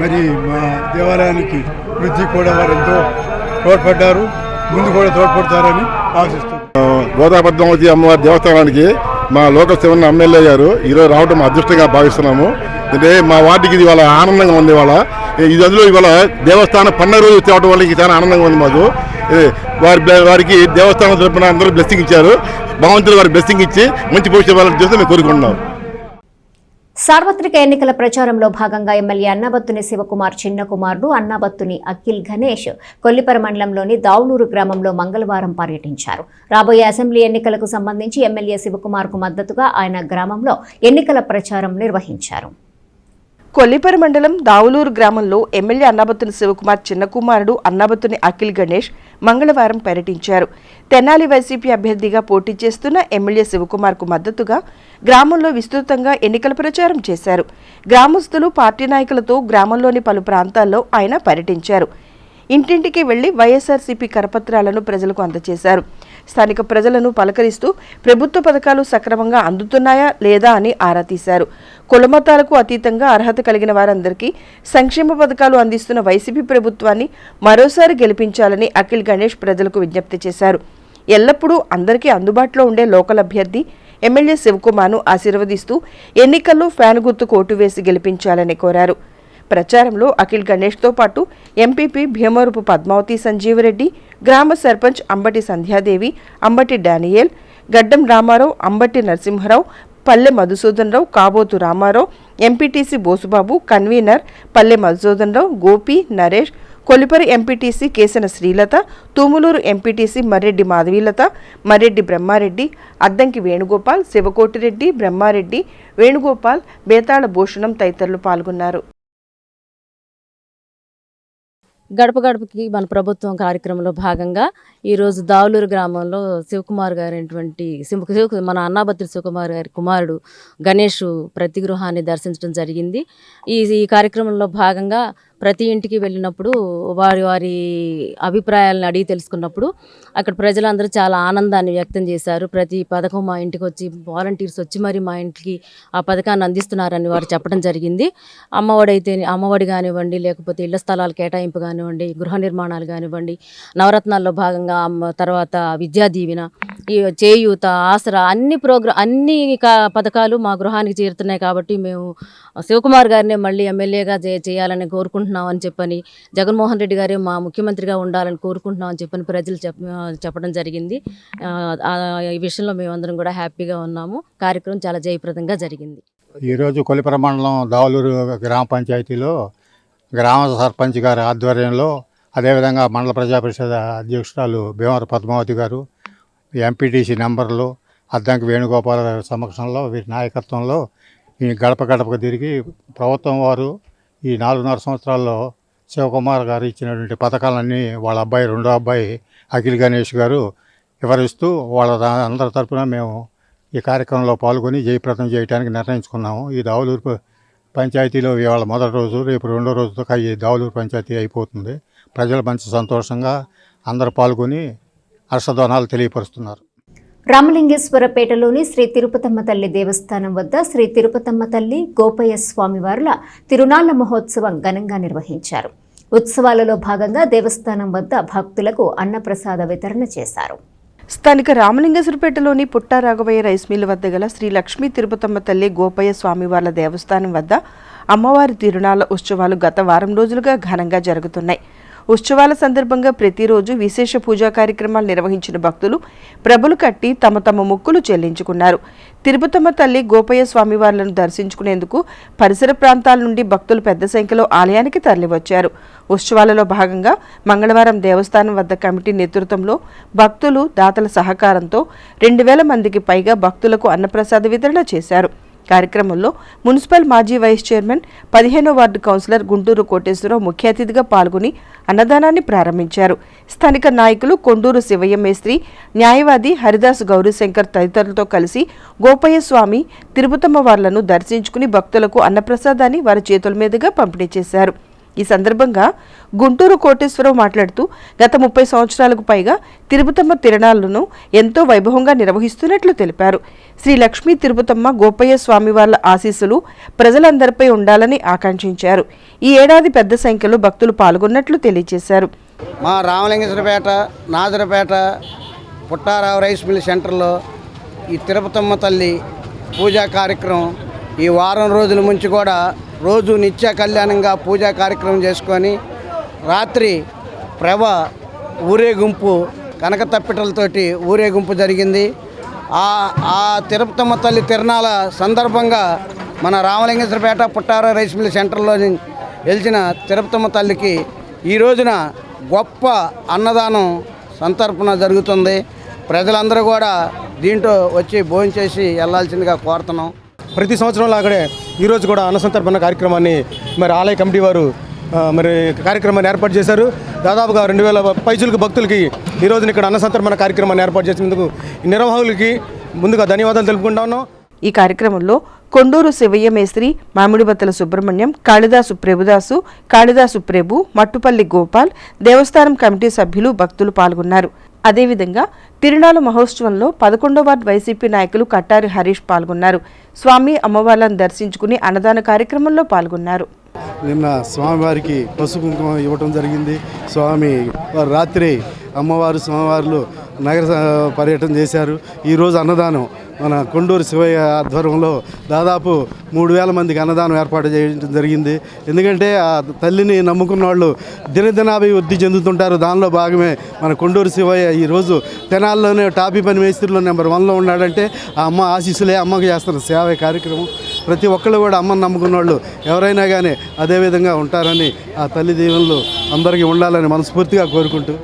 మరి మా దేవాలయానికి వృద్ధి కూడా వారు ఎంతో తోడ్పడ్డారు, ముందు కూడా తోడ్పడతారని ఆశిస్తున్నాం. గోదా పద్మావతి అమ్మవారి దేవస్థానానికి మా లోకల్ శివన్న ఎమ్మెల్యే గారు ఈరోజు రావడం మా అదృష్టంగా భావిస్తున్నాము. అంటే మా వార్డుకి ఇది ఇవాళ ఆనందంగా ఉంది. ఇవాళ ఇది అందులో ఇవాళ దేవస్థానం పండుగ రోజు తేవడం వల్ల చాలా ఆనందంగా ఉంది మాకు. వారికి దేవస్థానం తరపున అందరూ బ్లెస్సింగ్ ఇచ్చారు. భగవంతులు వారికి బ్లెస్సింగ్ ఇచ్చి మంచి భవిష్యత్తు వాళ్ళని చూస్తే మేము కోరుకుంటున్నాం. సార్వత్రిక ఎన్నికల ప్రచారంలో భాగంగా ఎమ్మెల్యే అన్నాబత్తుని శివకుమార్ చిన్న కుమారుడు అన్నాబత్తుని అఖిల్ గణేష్ కొల్లిపర మండలంలోని దావులూరు గ్రామంలో మంగళవారం పర్యటించారు. రాబోయే అసెంబ్లీ ఎన్నికలకు సంబంధించి ఎమ్మెల్యే శివకుమార్కు మద్దతుగా ఆయన గ్రామంలో ఎన్నికల ప్రచారం నిర్వహించారు. కొల్లిపర మండలం దావులూరు గ్రామంలో ఎమ్మెల్యే అన్నాబత్తుని శివకుమార్ చిన్న కుమారుడు అన్నాబత్తుని అఖిల్ గణేష్ మంగళవారం పర్యటించారు. తెనాలి వైసీపీ అభ్యర్థిగా పోటీ చేస్తున్న ఎమ్మెల్యే శివకుమార్కు మద్దతుగా గ్రామంలో విస్తృతంగా ఎన్నికల ప్రచారం చేశారు. గ్రామస్తులు, పార్టీ నాయకులతో గ్రామంలోని పలు ప్రాంతాల్లో ఆయన పర్యటించారు. ఇంటింటికి వెళ్లి వైఎస్ఆర్సీపీ కరపత్రాలను ప్రజలకు అందజేశారు. స్థానిక ప్రజలను పలకరిస్తూ ప్రభుత్వ పథకాలు సక్రమంగా అందుతున్నాయా లేదా అని ఆరా తీశారు. కులమతాలకు అతీతంగా అర్హత కలిగిన వారందరికీ సంక్షేమ పథకాలు అందిస్తున్న వైసీపీ ప్రభుత్వాన్ని మరోసారి గెలిపించాలని అఖిల్ గణేష్ ప్రజలకు విజ్ఞప్తి చేశారు. ఎల్లప్పుడూ అందరికీ అందుబాటులో ఉండే లోకల్ అభ్యర్థి ఎమ్మెల్యే శివకుమార్ను ఆశీర్వదిస్తూ ఎన్నికల్లో ఫ్యాన్ గుర్తుకు ఓటు వేసి గెలిపించాలని కోరారు. ప్రచారంలో అఖిల్ గణేష్తో పాటు ఎంపీపీ భీమవరపు పద్మావతి సంజీవరెడ్డి, గ్రామ సర్పంచ్ అంబటి సంధ్యాదేవి, అంబటి డానియేల్, గడ్డం రామారావు, అంబటి నరసింహరావు, పల్లె మధుసూదనరావు, కాబోతు రామారావు, ఎంపీటీసీ బోసుబాబు, కన్వీనర్ పల్లె మధుసూదనరావు, గోపి, నరేష్, కొలిపరి ఎంపీటీసీ కేసన శ్రీలత, తూములూరు ఎంపీటీసీ మర్రెడ్డి మాధవీలత, మర్రెడ్డి బ్రహ్మారెడ్డి, అద్దంకి వేణుగోపాల్, శివకోటిరెడ్డి, బ్రహ్మారెడ్డి, వేణుగోపాల్, బేతాళ భూషణం తదితరులు పాల్గొన్నారు. గడప గడపకి మన ప్రభుత్వం కార్యక్రమంలో భాగంగా ఈరోజు దావులూరు గ్రామంలో శివకుమార్ గారైనటువంటి మన అన్నాబత్రి శివకుమార్ గారి కుమారుడు గణేష్ ప్రతి గృహాన్ని దర్శించడం జరిగింది. ఈ కార్యక్రమంలో భాగంగా ప్రతి ఇంటికి వెళ్ళినప్పుడు వారి అభిప్రాయాలను అడిగి తెలుసుకున్నప్పుడు అక్కడ ప్రజలందరూ చాలా ఆనందాన్ని వ్యక్తం చేశారు. ప్రతి పథకం మా ఇంటికి వచ్చి వాలంటీర్స్ వచ్చి మరి మా ఇంటికి ఆ పథకాన్ని అందిస్తున్నారని వారు చెప్పడం జరిగింది. అమ్మఒడి కానివ్వండి, లేకపోతే ఇళ్ల స్థలాల కేటాయింపు కానివ్వండి, గృహ నిర్మాణాలు కానివ్వండి, నవరత్నాల్లో భాగంగా తర్వాత విద్యా దీవెన, ఈ చేయూత, ఆసరా అన్ని పథకాలు మా గృహానికి చేరుతున్నాయి. కాబట్టి మేము శివకుమార్ గారినే మళ్ళీ ఎమ్మెల్యేగా చేయాలని కోరుకుంటున్నాం అని చెప్పని, జగన్మోహన్ రెడ్డి గారే మా ముఖ్యమంత్రిగా ఉండాలని కోరుకుంటున్నాం అని చెప్పని ప్రజలు చెప్పడం జరిగింది. ఈ విషయంలో మేమందరం కూడా హ్యాపీగా ఉన్నాము. కార్యక్రమం చాలా జయప్రదంగా జరిగింది. ఈరోజు కొలిపర మండలం దావులూరు గ్రామ పంచాయతీలో గ్రామ సర్పంచ్ గారి ఆధ్వర్యంలో, అదేవిధంగా మండల ప్రజాపరిషత్ అధ్యక్షురాలు భీమవర పద్మావతి గారు, ఎంపీటీసీ నంబర్లు అద్దంకి వేణుగోపాల గారి సమక్షంలో, వీరి నాయకత్వంలో ఈ గడప గడపకు తిరిగి ప్రభుత్వం వారు ఈ 4.5 సంవత్సరాల్లో శివకుమార్ గారు ఇచ్చినటువంటి పథకాలన్నీ వాళ్ళ అబ్బాయి, రెండో అబ్బాయి అఖిల్ గణేష్ గారు వివరిస్తూ అందరి తరఫున మేము ఈ కార్యక్రమంలో పాల్గొని జయప్రదం చేయడానికి నిర్ణయించుకున్నాము. ఈ దావులూరు పంచాయతీలో ఇవాళ మొదటి రోజు, రేపు రెండో రోజుతో ఈ దావులూరు పంచాయతీ అయిపోతుంది. ప్రజలు మంచి సంతోషంగా అందరూ పాల్గొని హర్షధ్వానాలు తెలియపరుస్తున్నారు. రామలింగేశ్వరపేటలోని శ్రీ తిరుపతమ్మ తల్లి దేవస్థానం వద్ద శ్రీ తిరుపతమ్మ తల్లి గోపయ్య స్వామివార్ల తిరునాళ్ల మహోత్సవం ఘనంగా నిర్వహించారు. ఉత్సవాలలో భాగంగా దేవస్థానం వద్ద భక్తులకు అన్నప్రసాద వితరణ చేశారు. స్థానిక రామలింగేశ్వరపేటలోని పుట్టా రాఘవయ్య రైస్ మిల్ వద్ద గల శ్రీ లక్ష్మీ తిరుపతమ్మ తల్లి గోపయ్య స్వామివార్ల దేవస్థానం వద్ద అమ్మవారి తిరునాళ్ల ఉత్సవాలు గత వారం రోజులుగా ఘనంగా జరుగుతున్నాయి. ఉత్సవాల సందర్భంగా ప్రతిరోజు విశేష పూజా కార్యక్రమాలు నిర్వహించిన భక్తులు ప్రభులు కట్టి తమ తమ మొక్కులు చెల్లించుకున్నారు. తిరుపతమ్మ తల్లి గోపయ్య స్వామివార్లను దర్శించుకునేందుకు పరిసర ప్రాంతాల నుండి భక్తులు పెద్ద సంఖ్యలో ఆలయానికి తరలివచ్చారు. ఉత్సవాలలో భాగంగా మంగళవారం దేవస్థానం వద్ద కమిటీ నేతృత్వంలో భక్తులు, దాతల సహకారంతో 2000 మందికి పైగా భక్తులకు అన్నప్రసాద వితరణ చేశారు. కార్యక్రమంలో మున్సిపల్ మాజీ వైస్ చైర్మన్ 15వ వార్డు కౌన్సిలర్ గుంటూరు కోటేశ్వరరావు ముఖ్య అతిథిగా పాల్గొని అన్నదానాన్ని ప్రారంభించారు. స్థానిక నాయకులు కొండూరు శివయ్య మేస్త్రి, న్యాయవాది హరిదాస్ గౌరీశంకర్ తదితరులతో కలిసి గోపయ్య స్వామి తిరుపతమ్మ వార్లను దర్శించుకుని భక్తులకు అన్నప్రసాదాన్ని వారి చేతుల మీదుగా పంపిణీ చేశారు. ఈ సందర్భంగా గుంటూరు కోటేశ్వరరావు మాట్లాడుతూ గత 30 సంవత్సరాలకు పైగా తిరుపతమ్మ తిరునాళ్లను ఎంతో వైభవంగా నిర్వహిస్తున్నట్లు తెలిపారు. శ్రీ లక్ష్మీ తిరుపతమ్మ గోపయ్య స్వామివార్ల ఆశీస్సులు ప్రజలందరిపై ఉండాలని ఆకాంక్షించారు. ఈ ఏడాది పెద్ద సంఖ్యలో భక్తులు పాల్గొన్నట్లు తెలియజేశారు. మా రామలింగేశ్వరపేట, నాజరపేట, పుట్టారావు రైస్ మిల్ సెంటర్లో ఈ తిరుపతమ్మ తల్లి పూజా కార్యక్రమం ఈ వారం రోజుల నుంచి కూడా రోజు నిత్య కళ్యాణంగా పూజా కార్యక్రమం చేసుకొని రాత్రి ఊరేగింపు కనకతప్పిటలతోటి ఊరేగింపు జరిగింది. ఆ తిరుపతమ్మ తల్లి తిరునాళ్ళ సందర్భంగా మన రామలింగేశ్వరపేట పుట్టార రైస్ మిల్ సెంటర్లో వెలిచిన తిరుపతమ్మ తల్లికి ఈ రోజున గొప్ప అన్నదానం సంతర్పణ జరుగుతుంది. ప్రజలందరూ కూడా దీంట్లో వచ్చి భోంచేసి వెళ్ళాల్సిందిగా కోరుతున్నాం. ప్రతి సంవత్సరం లాగానే ఈరోజు కూడా అన్నసంతర్పణ కార్యక్రమాన్ని మరి ఆలయ కమిటీ వారు మరి కార్యక్రమాన్ని ఏర్పాటు చేశారు. దాదాపుగా 2000 పైచులకు భక్తులకి ఈ రోజున ఇక్కడ అన్నసంతర్పణ కార్యక్రమాన్ని ఏర్పాటు చేసినందుకు నిర్వాహకులకి ముందుగా ధన్యవాదాలు తెలుపుకుంటా ఉన్నాం. ఈ కార్యక్రమంలో కొండూరు శివయ్య మేస్త్రి, మామిడిబత్తల సుబ్రహ్మణ్యం, కాళిదాసు ప్రభుదాసు, కాళిదాసు ప్రభు, మట్టుపల్లి గోపాల్, దేవస్థానం కమిటీ సభ్యులు, భక్తులు పాల్గొన్నారు. అదేవిధంగా తిరునాళ్ల మహోత్సవంలో 11వ వార్డు వైసీపీ నాయకులు కట్టారి హరీష్ పాల్గొన్నారు. స్వామి అమ్మవార్లను దర్శించుకుని అన్నదాన కార్యక్రమంలో పాల్గొన్నారు. నిన్న స్వామివారికి పసుపు కుంకుమ ఇవ్వటం జరిగింది. స్వామి రాత్రి అమ్మవారు స్వామివార్లు నగర పర్యటన చేశారు. ఈరోజు అన్నదానం మన కొండూరు శివయ్య ఆధ్వర్యంలో దాదాపు 3000 మందికి అన్నదానం ఏర్పాటు చేయడం జరిగింది. ఎందుకంటే ఆ తల్లిని నమ్ముకున్న వాళ్ళు దినదినాభివృద్ధి చెందుతుంటారు. దానిలో భాగమే మన కొండూరు శివయ్య ఈరోజు తెనాల్లోనే టాపీ పని మేస్త్రిలో నెంబర్ 1లో ఉన్నాడంటే ఆ అమ్మ ఆశీస్సులే అమ్మకి చేస్తున్న సేవ కార్యక్రమం. ప్రతి ఒక్కళ్ళు కూడా అమ్మని నమ్ముకున్న వాళ్ళు ఎవరైనా కానీ అదేవిధంగా ఉంటారని ఆ తల్లి దీవెనలు అందరికీ ఉండాలని మనస్ఫూర్తిగా కోరుకుంటూ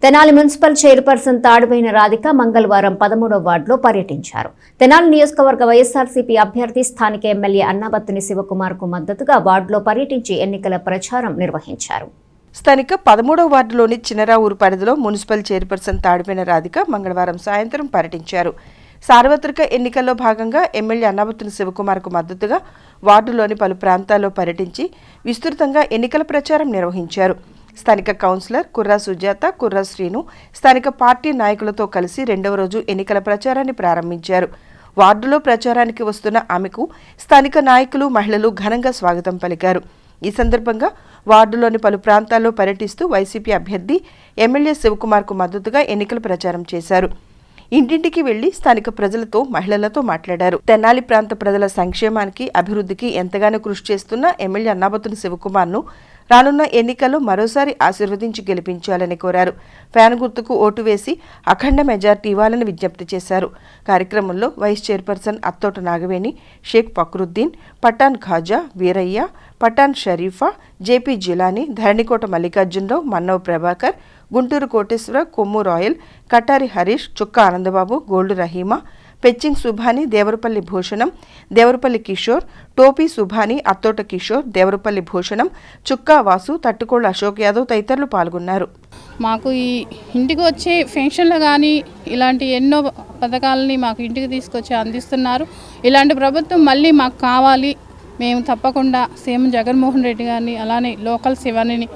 తెనాలి మున్సిపల్ చైర్పర్సన్ తాడుబోయిన రాధిక మంగళవారం 13వ వార్డులో పర్యటించారు. తెనాలి నియోజకవర్గ వైఎస్ఆర్సీపీ అభ్యర్థి స్థానిక ఎమ్మెల్యే అన్నాబత్తుని శివకుమార్కు మద్దతుగా వార్డులో పర్యటించి ఎన్నికల ప్రచారం నిర్వహించారు. స్థానిక 13వ వార్డులోని చిన్నరావూరు పరిధిలో మున్సిపల్ చైర్పర్సన్ తాడుబోయిన రాధిక మంగళవారం సాయంత్రం పర్యటించారు. సార్వత్రిక ఎన్నికల్లో భాగంగా ఎమ్మెల్యే అన్నాబత్తుని శివకుమార్కు మద్దతుగా వార్డులోని పలు ప్రాంతాల్లో పర్యటించి విస్తృతంగా ఎన్నికల ప్రచారం నిర్వహించారు. స్థానిక కౌన్సిలర్ కుర్రా సుజాత, కుర్రా శ్రీను స్థానిక పార్టీ నాయకులతో కలిసి 2వ రోజు ఎన్నికల ప్రచారాన్ని ప్రారంభించారు. వార్డులో ప్రచారానికి వస్తున్న ఆమెకు స్థానిక నాయకులు, మహిళలు ఘనంగా స్వాగతం పలికారు. ఈ సందర్భంగా వార్డులోని పలు ప్రాంతాల్లో పర్యటిస్తూ వైసీపీ అభ్యర్థి ఎమ్మెల్యే శివకుమార్కు మద్దతుగా ఎన్నికల ప్రచారం చేశారు. ఇంటింటికి వెళ్లి స్థానిక ప్రజలతో, మహిళలతో మాట్లాడారు. తెనాలి ప్రాంత ప్రజల సంక్షేమానికి, అభివృద్ధికి ఎంతగానో కృషి చేస్తున్న ఎమ్మెల్యే అన్నాబత్తుని శివకుమార్ను రానున్న ఎన్నికల్లో మరోసారి ఆశీర్వదించి గెలిపించాలని కోరారు. ఫ్యాన్ గుర్తుకు ఓటు వేసి అఖండ మెజార్టీ ఇవ్వాలని విజ్ఞప్తి చేశారు. కార్యక్రమంలో vice chairperson Attota Nagaveni, Sheikh Fakruddin, Pathan Khaja, Veeraiah, Pathan Sharifa, JP Jilani, Dharanikota Mallikarjuna Rao, Mannava Prabhakar, Guntur Koteswara, Kommu Royal, Katari Harish, Chukka Anandababu, Gold Rahima, పెచ్చింగ్ సుభాని, దేవరపల్లి భూషణం, దేవరపల్లి కిషోర్, టోపీ సుభాని, అత్తోట కిషోర్, దేవరపల్లి భూషణం, చుక్కా వాసు, తట్టుకోళ్ళ అశోక్ యాదవ్ తదితరులు పాల్గొన్నారు. మాకు ఈ ఇంటికి వచ్చే ఫెన్షన్లు కానీ ఇలాంటి ఎన్నో పథకాలని మాకు ఇంటికి తీసుకొచ్చి అందిస్తున్నారు. ఇలాంటి ప్రభుత్వం మళ్ళీ మాకు కావాలి. మేము తప్పకుండా సీఎం జగన్మోహన్ రెడ్డి గారిని, అలానే లోకల్ శివాని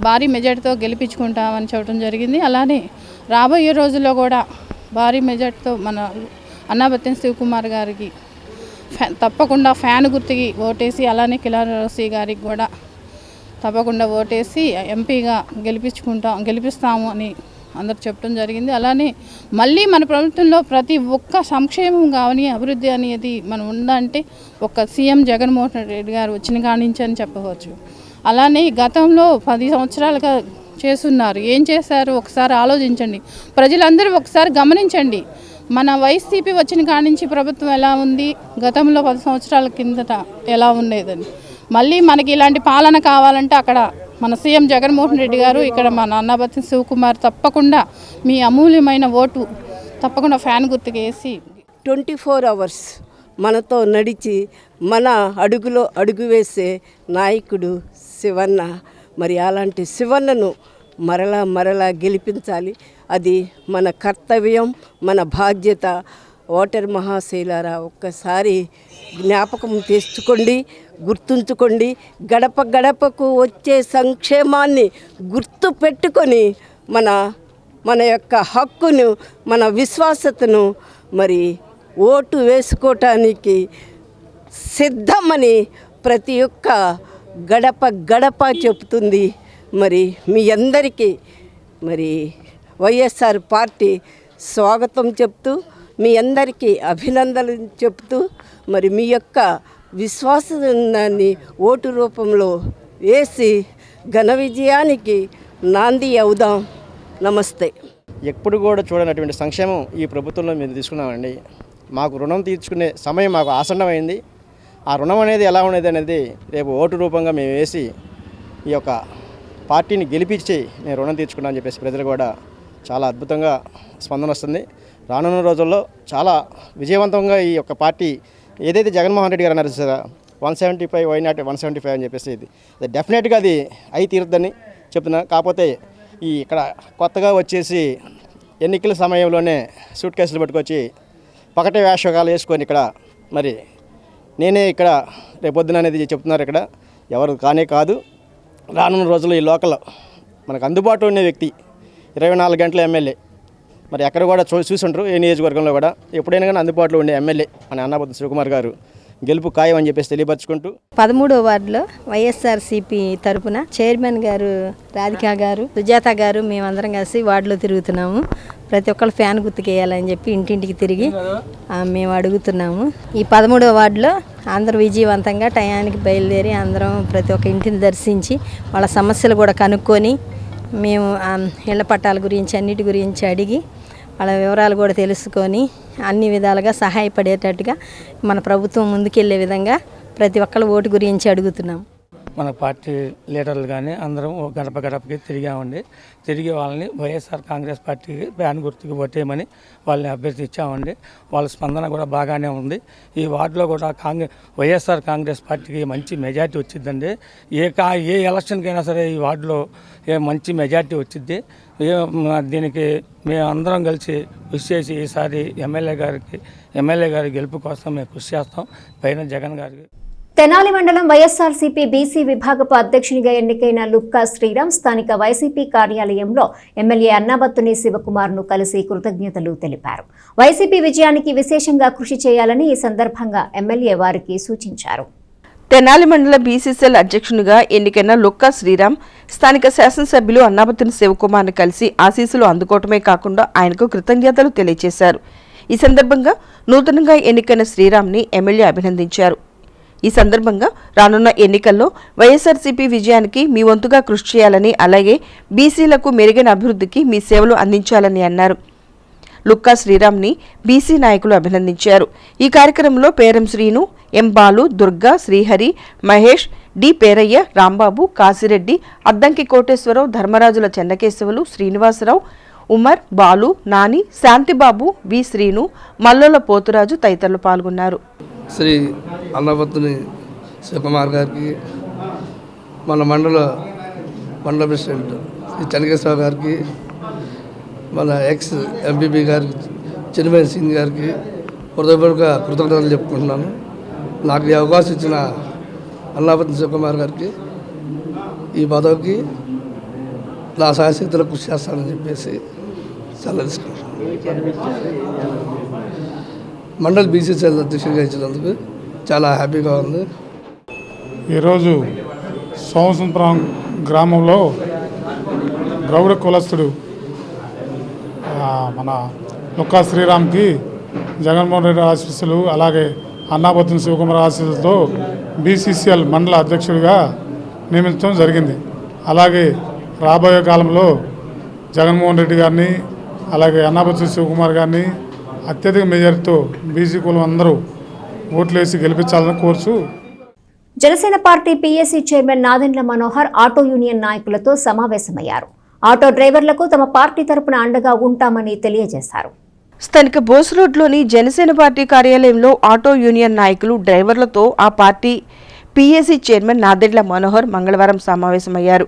భారీ మెజార్టీతో గెలిపించుకుంటామని చెప్పడం జరిగింది. అలానే రాబోయే రోజుల్లో కూడా భారీ మెజార్టీతో మన అన్నాబత్తుని శివకుమార్ గారికి తప్పకుండా ఫ్యాన్ గుర్తుకి ఓటేసి, అలానే కిలారసి గారికి కూడా తప్పకుండా ఓటేసి ఎంపీగా గెలిపిస్తాము అని అందరు చెప్పడం జరిగింది. అలానే మళ్ళీ మన ప్రభుత్వంలో ప్రతి ఒక్క సంక్షేమం కానీ అభివృద్ధి అనేది మనం ఉందంటే ఒక సీఎం జగన్మోహన్ రెడ్డి గారు వచ్చిన కాడి నుంచి అని చెప్పవచ్చు. అలానే గతంలో 10 సంవత్సరాలుగా చేస్తున్నారు. ఏం చేశారు ఒకసారి ఆలోచించండి. ప్రజలందరూ ఒకసారి గమనించండి. మన వైసీపీ వచ్చిన కాడి నుంచి ప్రభుత్వం ఎలా ఉంది, గతంలో 10 సంవత్సరాల కిందట ఎలా ఉండేదని. మళ్ళీ మనకి ఇలాంటి పాలన కావాలంటే అక్కడ మన సీఎం జగన్మోహన్ రెడ్డి గారు, ఇక్కడ మన అన్నాబత్తుని శివకుమార్ తప్పకుండా మీ అమూల్యమైన ఓటు తప్పకుండా ఫ్యాన్ గుర్తుకేసి 24 hours మనతో నడిచి మన అడుగులో అడుగు వేసే నాయకుడు శివన్న. మరి అలాంటి శివన్నను మరలా గెలిపించాలి. అది మన కర్తవ్యం, మన బాధ్యత. ఓటర్ మహాశైలారా, ఒక్కసారి జ్ఞాపకం తెచ్చుకోండి, గుర్తుంచుకోండి. గడప గడపకు వచ్చే సంక్షేమాన్ని గుర్తు పెట్టుకొని మన యొక్క హక్కును, మన విశ్వాసతను మరి ఓటు వేసుకోవటానికి సిద్ధమని ప్రతి ఒక్క గడప చెబుతుంది. మరి మీ అందరికీ మరి వైఎస్ఆర్ పార్టీ స్వాగతం చెప్తూ, మీ అందరికీ అభినందనలు చెప్తూ, మరి మీ యొక్క విశ్వాసాన్ని ఓటు రూపంలో వేసి ఘన విజయానికి నాంది అవుదాం. నమస్తే. ఎప్పుడు కూడా చూడనటువంటి సంక్షేమం ఈ ప్రభుత్వంలో మేము తీసుకున్నామండి. మాకు రుణం తీర్చుకునే సమయం మాకు ఆసన్నమైంది. ఆ రుణం అనేది ఎలా ఉండేది అనేది రేపు ఓటు రూపంగా మేము వేసి ఈ యొక్క పార్టీని గెలిపించి నేను రుణం తీర్చుకున్నానని చెప్పేసి ప్రజలు కూడా చాలా అద్భుతంగా స్పందన వస్తుంది. రానున్న రోజుల్లో చాలా విజయవంతంగా ఈ యొక్క పార్టీ ఏదైతే జగన్మోహన్ రెడ్డి గారు అన్నారు సార్ 175 వైనాట్ 175 అని చెప్పేసి అది డెఫినెట్గా అది అయి తీరుద్దని చెప్తున్నా. కాకపోతే ఈ ఇక్కడ కొత్తగా వచ్చేసి ఎన్నికల సమయంలోనే సూట్ కేసులు పట్టుకొచ్చి పకటే వేషగాలు వేసుకొని ఇక్కడ మరి నేనే ఇక్కడ రేపొద్దున అనేది చెప్తున్నారు. ఇక్కడ ఎవరు కానే కాదు. రానున్న రోజుల్లో ఈ లోకల్ మనకు అందుబాటులో ఉండే వ్యక్తి 24 గంటల ఎమ్మెల్యే. మరి ఎక్కడ కూడా చూసుంటారు ఏ నియోజకవర్గంలో కూడా ఎప్పుడైనా కానీ అందుబాటులో ఉండే ఎమ్మెల్యే మన అన్నాబత్తుని శివకుమార్ గారు గెలుపు ఖాయం అని చెప్పేసి తెలియపరుచుకుంటూ 13వ వార్డులో వైఎస్ఆర్సీపీ తరపున చైర్మన్ గారు రాధికా గారు, సుజాత గారు మేమందరం కలిసి వార్డులో తిరుగుతున్నాము. ప్రతి ఒక్కళ్ళు ఫ్యాన్ గుర్తుకేయాలని చెప్పి ఇంటింటికి తిరిగి మేము అడుగుతున్నాము. ఈ 13వ వార్డులో అందరూ విజయవంతంగా టయానికి బయలుదేరి అందరం ప్రతి ఒక్క ఇంటిని దర్శించి వాళ్ళ సమస్యలు కూడా కనుక్కొని మేము ఇళ్ల పట్టాల గురించి అన్నిటి గురించి అడిగి వాళ్ళ వివరాలు కూడా తెలుసుకొని అన్ని విధాలుగా సహాయపడేటట్టుగా మన ప్రభుత్వం ముందుకెళ్లే విధంగా ప్రతి ఒక్కళ్ళ ఓటు గురించి అడుగుతున్నాం. మన పార్టీ లీడర్లు కానీ అందరం గడప గడపకి తిరిగి వాళ్ళని వైఎస్ఆర్ కాంగ్రెస్ పార్టీకి ఫ్యాన్ గుర్తుకు ఓటేయమని వాళ్ళని అభ్యర్థించామండి. వాళ్ళ స్పందన కూడా బాగానే ఉంది. ఈ వార్డులో కూడా వైఎస్ఆర్ కాంగ్రెస్ పార్టీకి మంచి మెజార్టీ వచ్చిందండి. ఏ ఎలక్షన్కైనా సరే ఈ వార్డులో మంచి మెజార్టీ వచ్చింది. దీనికి మేము అందరం కలిసి కృషి చేసి ఈసారి ఎమ్మెల్యే గారి గెలుపు కోసం మేము కృషి చేస్తాం. పైన జగన్ గారికి. తెనాలి మండలం వైఎస్ఆర్సీపీ బీసీ విభాగపు అధ్యక్షునిగా ఎన్నికైన లుక్కా శ్రీరామ్ స్థానిక వైసీపీ కార్యాలయంలో ఎమ్మెల్యే అన్నాబత్తుని శివకుమార్ను కలిసి కృతజ్ఞతలు తెలిపారు. వైసీపీ విజయానికి విశేషంగా కృషి చేయాలని ఈ సందర్భంగా ఎమ్మెల్యే వారికి సూచించారు. తెనాలి మండల బీసీసీఎల్ అధ్యక్షునిగా ఎన్నికైన లుక్కా శ్రీరామ్ స్థానిక శాసనసభ్యులు అన్నాబత్తుని శివకుమార్ను కలిసి ఆశీస్సులు అందుకోవటమే కాకుండా ఆయనకు కృతజ్ఞతలు తెలియజేశారు. ఈ సందర్భంగా నూతనంగా ఎన్నికైన శ్రీరామ్ని ఎమ్మెల్యే అభినందించారు. ఈ సందర్భంగా రానున్న ఎన్నికల్లో వైఎస్ఆర్సీపీ విజయానికి మీ వంతుగా కృషి చేయాలని, అలాగే బీసీలకు మెరుగైన అభివృద్ధికి మీ సేవలు అందించాలని అన్నారు. లుక్కా శ్రీరామ్ని బీసీ నాయకులు అభినందించారు. ఈ కార్యక్రమంలో పేరం శ్రీను, ఎం బాలు, దుర్గా, శ్రీహరి, మహేష్, డి పేరయ్య, రాంబాబు, కాశిరెడ్డి, అద్దంకి కోటేశ్వరరావు, ధర్మరాజుల చెన్నకేశవులు, శ్రీనివాసరావు, ఉమర్, బాలు, నాని, శాంతిబాబు, వి శ్రీను, మల్లోల పోతురాజు తదితరులు పాల్గొన్నారు. శ్రీ అన్నాబత్తుని శివకుమార్ గారికి, మన మండల ప్రెసిడెంట్ శ్రీ చెన్నకేశ్వర గారికి, మన ఎక్స్ ఎంపీపీ గారికి చిన్నమేని సింగ్ గారికి హృదయపూర్వక కృతజ్ఞతలు చెప్పుకుంటున్నాను. నాకు ఈ అవకాశం ఇచ్చిన అన్నాబత్తుని శివకుమార్ గారికి ఈ పదవికి నా సాయశక్తిలో కృషి చేస్తానని చెప్పేసి సెలవు తీసుకుంటున్నాను. మండల్ బీసీసీఎల్ అధ్యక్షుడిగా ఇచ్చినందుకు చాలా హ్యాపీగా ఉంది. ఈరోజు సోమసుంపురం గ్రామంలో గౌడ కులస్తుడు మన లుక్కా శ్రీరామ్కి జగన్మోహన్ రెడ్డి ఆశీస్సులు, అలాగే అన్నాబత్తుని శివకుమార్ ఆశీస్సులతో బీసీసీఎల్ మండల అధ్యక్షుడిగా నియమించడం జరిగింది. అలాగే రాబోయే కాలంలో జగన్మోహన్ రెడ్డి గారిని, అలాగే అన్నాబత్తుని శివకుమార్ గారిని అత్యధిక మెజారిటీతో బీసీ కులం అందరూ ఓట్లేసి గెలిపించాలని కోరుచు. Janasena party PSC chairman Nadendla Manohar auto union నాయకులతో సమావేశమయ్యారు. ఆటో డ్రైవర్లకు తమ పార్టీ తరపున అండగా ఉంటామని తెలియజేశారు. స్థానిక బోస్ రోడ్లోని జనసేన పార్టీ కార్యాలయంలో ఆటో యూనియన్ నాయకులు, డ్రైవర్లతో ఆ party PSC chairman Nadendla Manohar మంగళవారం సమావేశమయ్యారు.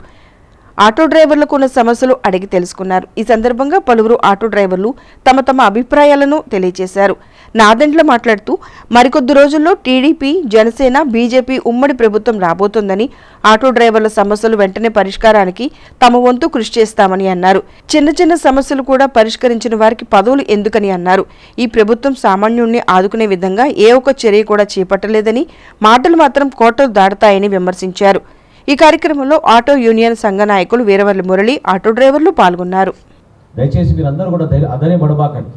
ఆటో డ్రైవర్లకు ఉన్న సమస్యలు అడిగి తెలుసుకున్నారు. ఈ సందర్భంగా పలువురు ఆటో డ్రైవర్లు తమ అభిప్రాయాలను తెలియజేశారు. నాదెండ్ల మాట్లాడుతూ మరికొద్ది రోజుల్లో టీడీపీ, జనసేన, బీజేపీ ఉమ్మడి ప్రభుత్వం రాబోతోందని, ఆటో డ్రైవర్ల సమస్యలు వెంటనే పరిష్కారానికి తమ వంతు కృషి చేస్తామని అన్నారు. చిన్న సమస్యలు కూడా పరిష్కరించిన వారికి పదవులు ఎందుకని అన్నారు. ఈ ప్రభుత్వం సామాన్యుణ్ణి ఆదుకునే విధంగా ఏ ఒక్క చర్య కూడా చేపట్టలేదని, మాటలు మాత్రం కోటలు దాటుతాయని విమర్శించారు. ఈ కార్యక్రమంలో ఆటో యూనియన్ సంఘ నాయకులు వీరవల్లి మురళి, ఆటో డ్రైవర్లు పాల్గొన్నారు. దయచేసి మీరందరూ కూడా అదనే పడబాకండి.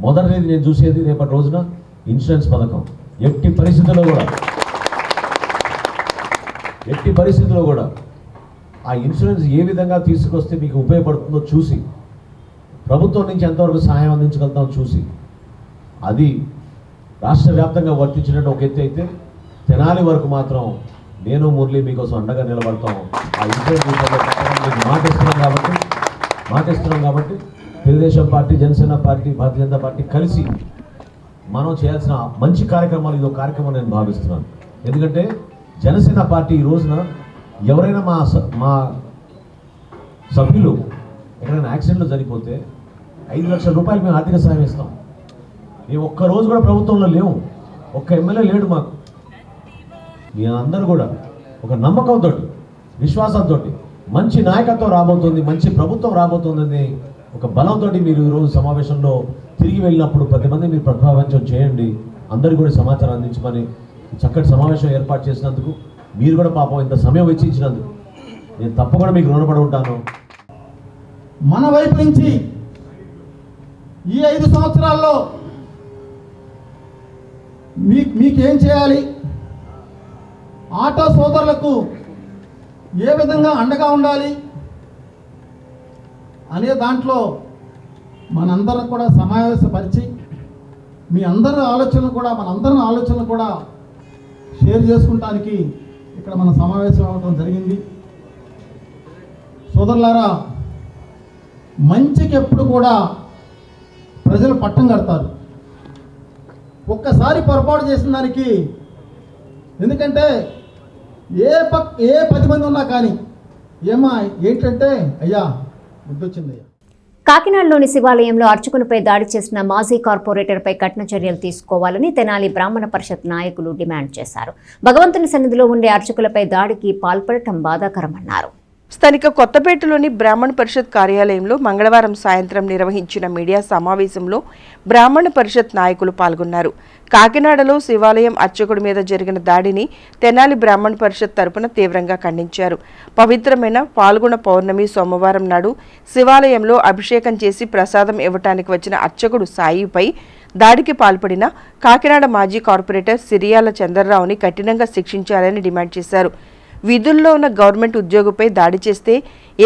మొదటిది నేను చూసేది రేపటి రోజున ఇన్సూరెన్స్ పథకం. ఎట్టి పరిస్థితుల్లో కూడా ఆ ఇన్సూరెన్స్ ఏ విధంగా తీసుకొస్తే మీకు ఉపయోగపడుతుందో చూసి, ప్రభుత్వం నుంచి ఎంతవరకు సహాయం అందించగలుగుతామో చూసి, అది రాష్ట్ర వ్యాప్తంగా వర్తించినట్టు ఒక ఎత్తు అయితే, తెనాలి వరకు మాత్రం నేను మురళి మీకోసం అండగా నిలబడతాం. ఆ ఇన్సూరెన్స్ మాటిస్తున్నాం కాబట్టి Telugu Desam party, Janasena party, Bharatiya Janata party కలిసి మనం చేయాల్సిన మంచి కార్యక్రమాలు ఇదో కార్యక్రమం నేను భావిస్తున్నాను. ఎందుకంటే జనసేన పార్టీ ఈ రోజున ఎవరైనా మా సభ్యులు ఎక్కడైనా యాక్సిడెంట్లో చనిపోతే 5 లక్షల రూపాయలు మేము ఆర్థిక సహాయం ఇస్తాం. మేము ఒక్కరోజు కూడా ప్రభుత్వంలో లేవు, ఒక్క ఎమ్మెల్యే లేడు మాకు. మీ అందరూ కూడా ఒక నమ్మకంతో, విశ్వాసంతో మంచి నాయకత్వం రాబోతుంది, మంచి ప్రభుత్వం రాబోతుందని ఒక బలంతో మీరు ఈరోజు సమావేశంలో తిరిగి వెళ్ళినప్పుడు 10 మంది మీరు ప్రభావితం చేయండి, అందరూ కూడా సమాచారం అందించమని చక్కటి సమావేశం ఏర్పాటు చేసినందుకు, మీరు కూడా పాపం ఇంత సమయం వెచ్చించినందుకు నేను తప్పకుండా మీకు రుణపడి ఉంటాను. మన వైపు నుంచి ఈ 5 సంవత్సరాల్లో మీకేం చేయాలి, ఆటో సోదరులకు ఏ విధంగా అండగా ఉండాలి అనే దాంట్లో మనందరం కూడా సమావేశపరిచి మీ అందరి ఆలోచనలు కూడా మనందరి ఆలోచనలు కూడా షేర్ చేసుకుంటానికి ఇక్కడ మన సమావేశం అవ్వడం జరిగింది. సోదరులారా, మంచికి ఎప్పుడు కూడా ప్రజలు పట్టం కడతారు. ఒక్కసారి పొరపాటు చేసిన దానికి, ఎందుకంటే ఏ 10 మంది ఉన్నా కానీ ఏమా ఏంటంటే అయ్యా బుద్ధొచ్చిందయ్యా. కాకినాడలోని శివాలయంలో అర్చకునిపై దాడి చేసిన మాజీ కార్పొరేటర్పై కఠిన చర్యలు తీసుకోవాలని తెనాలి బ్రాహ్మణ పరిషత్ నాయకులు డిమాండ్ చేశారు. భగవంతుని సన్నిధిలో ఉండే అర్చకులపై దాడికి పాల్పడటం బాధాకరమన్నారు. స్థానిక కొత్తపేటలోని బ్రాహ్మణ పరిషత్ కార్యాలయంలో మంగళవారం సాయంత్రం నిర్వహించిన మీడియా సమావేశంలో బ్రాహ్మణ పరిషత్ నాయకులు పాల్గొన్నారు. కాకినాడలో శివాలయం అర్చకుడి మీద జరిగిన దాడిని తెనాలి బ్రాహ్మణ పరిషత్ తరపున తీవ్రంగా ఖండించారు. పవిత్రమైన పాల్గొన పౌర్ణమి సోమవారం నాడు శివాలయంలో అభిషేకం చేసి ప్రసాదం ఇవ్వటానికి వచ్చిన అర్చకుడు సాయిపై దాడికి పాల్పడిన కాకినాడ మాజీ కార్పొరేటర్ సిరియాల చంద్రరావుని కఠినంగా శిక్షించాలని డిమాండ్ చేశారు. విధుల్లో ఉన్న గవర్నమెంట్ ఉద్యోగిపై దాడి చేస్తే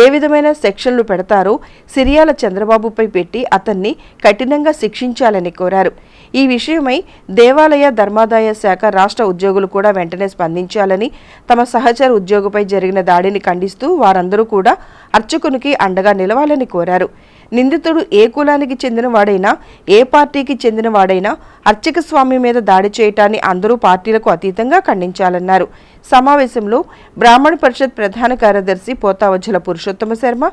ఏ విధమైన సెక్షన్లు పెడతారో సిరియాల చంద్రబాబుపై పెట్టి అతన్ని కఠినంగా శిక్షించాలని కోరారు. ఈ విషయమై దేవాలయ ధర్మాదాయ శాఖ రాష్ట్ర ఉద్యోగులు కూడా వెంటనే స్పందించాలని, తమ సహచర ఉద్యోగిపై జరిగిన దాడిని ఖండిస్తూ వారందరూ కూడా అర్చకునికి అండగా నిలవాలని కోరారు. నిందితుడు ఏ కులానికి చెందిన వాడైనా, ఏ పార్టీకి చెందిన వాడైనా అర్చక స్వామి మీద దాడి చేయటాన్ని అందరూ పార్టీలకు అతీతంగా ఖండించాలన్నారు. సమావేశంలో బ్రాహ్మణ పరిషత్ ప్రధాన కార్యదర్శి పోతావజ్జల పురుషోత్తమ శర్మ,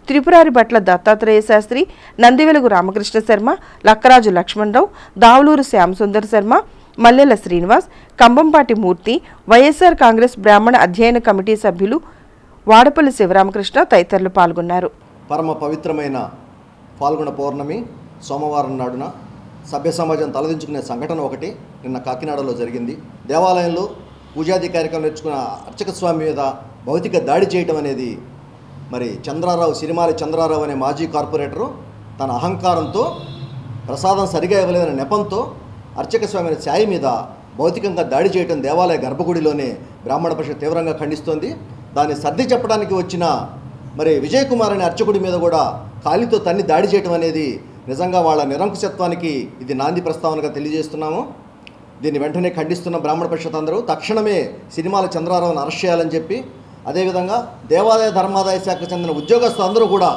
త్రిపురారి భట్ల దత్తాత్రేయ శాస్త్రి, నందివెలుగు రామకృష్ణ శర్మ, లక్కరాజు లక్ష్మణరావు, దావులూరు శ్యామసుందర్ శర్మ, మల్లెల శ్రీనివాస్, కంబంపాటి మూర్తి, వైఎస్ఆర్ కాంగ్రెస్ బ్రాహ్మణ అధ్యయన కమిటీ సభ్యులు వాడపల్లి శివరామకృష్ణ తదితరులు పాల్గొన్నారు. పరమ పవిత్రమైన పాల్గొన పౌర్ణమి సోమవారం నాడున సభ్య సమాజం తలదించుకునే సంఘటన ఒకటి నిన్న కాకినాడలో జరిగింది. దేవాలయంలో పూజాది కార్యక్రమం నేర్చుకున్న అర్చక స్వామి మీద భౌతిక దాడి చేయటం అనేది మరి చంద్రారావు, సిరిమాలి చంద్రారావు అనే మాజీ కార్పొరేటరు తన అహంకారంతో ప్రసాదం సరిగా ఇవ్వలేదనే నెపంతో అర్చక స్వామి అనే సాయి మీద భౌతికంగా దాడి చేయటం దేవాలయ గర్భగుడిలోనే బ్రాహ్మణ పరిషత్ తీవ్రంగా ఖండిస్తోంది. దాన్ని సర్ది చెప్పడానికి వచ్చిన మరి విజయ్ కుమార్ అనే అర్చకుడి మీద కూడా కాలితో తన్ని దాడి చేయటం అనేది నిజంగా వాళ్ళ నిరంకుశత్వానికి ఇది నాంది ప్రస్తావనగా తెలియజేస్తున్నాము. దీన్ని వెంటనే ఖండిస్తున్న బ్రాహ్మణ పరిషత్ అందరూ తక్షణమే సిరిమాల చంద్రారావును అరెస్ట్ చేయాలని చెప్పి, అదేవిధంగా దేవాలయ ధర్మాదాయ శాఖకు చెందిన ఉద్యోగస్తులు అందరూ కూడా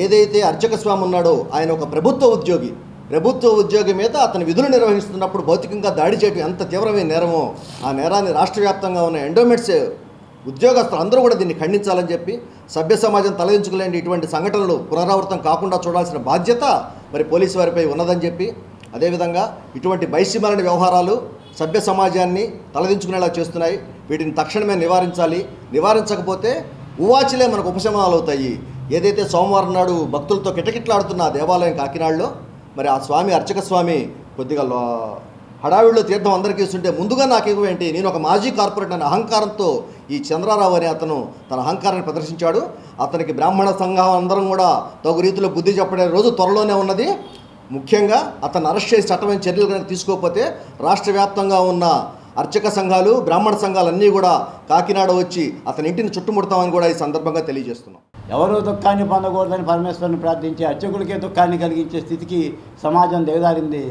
ఏదైతే అర్చక స్వామి ఉన్నాడో ఆయన ఒక ప్రభుత్వ ఉద్యోగి మీద అతని విధులు నిర్వహిస్తున్నప్పుడు భౌతికంగా దాడి చేయడం ఎంత తీవ్రమైన నేరమో ఆ నేరాన్ని రాష్ట్ర వ్యాప్తంగా ఉన్న ఎండోమెంట్స్ ఉద్యోగస్తులు అందరూ కూడా దీన్ని ఖండించాలని చెప్పి, సభ్య సమాజం తలదించుకోలేని ఇటువంటి సంఘటనలు పునరావృతం కాకుండా చూడాల్సిన బాధ్యత మరి పోలీసు వారిపై ఉన్నదని చెప్పి, అదేవిధంగా ఇటువంటి బైసిమాలిన వ్యవహారాలు సభ్య సమాజాన్ని తలదించుకునేలా చేస్తున్నాయి. వీటిని తక్షణమే నివారించాలి. నివారించకపోతే ఉవాచిలే మనకు ఉపశమనాలు అవుతాయి. ఏదైతే సోమవారం నాడు భక్తులతో కిటకిట్లాడుతున్న దేవాలయం కాకినాడలో మరి ఆ స్వామి అర్చక స్వామి కొద్దిగా హడావిడిలో తీర్థం అందరికీ ఇస్తుంటే ముందుగా నాకు ఇవ్వేంటి, నేను ఒక మాజీ కార్పొరేటర్ అనే అహంకారంతో ఈ చంద్రారావు అనే అతను తన అహంకారాన్ని ప్రదర్శించాడు. అతనికి బ్రాహ్మణ సంఘం అందరం కూడా తగు రీతిలో బుద్ధి చెప్పడే రోజు త్వరలోనే ఉన్నది. ముఖ్యంగా అతను అరెస్ట్ చేసి చట్టమైన చర్యలు కనుక తీసుకోకపోతే రాష్ట్ర వ్యాప్తంగా ఉన్న అర్చక సంఘాలు, బ్రాహ్మణ సంఘాలన్నీ కూడా కాకినాడ వచ్చి అతని ఇంటిని చుట్టుముడతామని కూడా ఈ సందర్భంగా తెలియజేస్తున్నాం. ఎవరో దుఃఖాన్ని పొందకూడదని పరమేశ్వరుని ప్రార్థించి అర్చకులకే దుఃఖాన్ని కలిగించే స్థితికి సమాజం దిగజారింది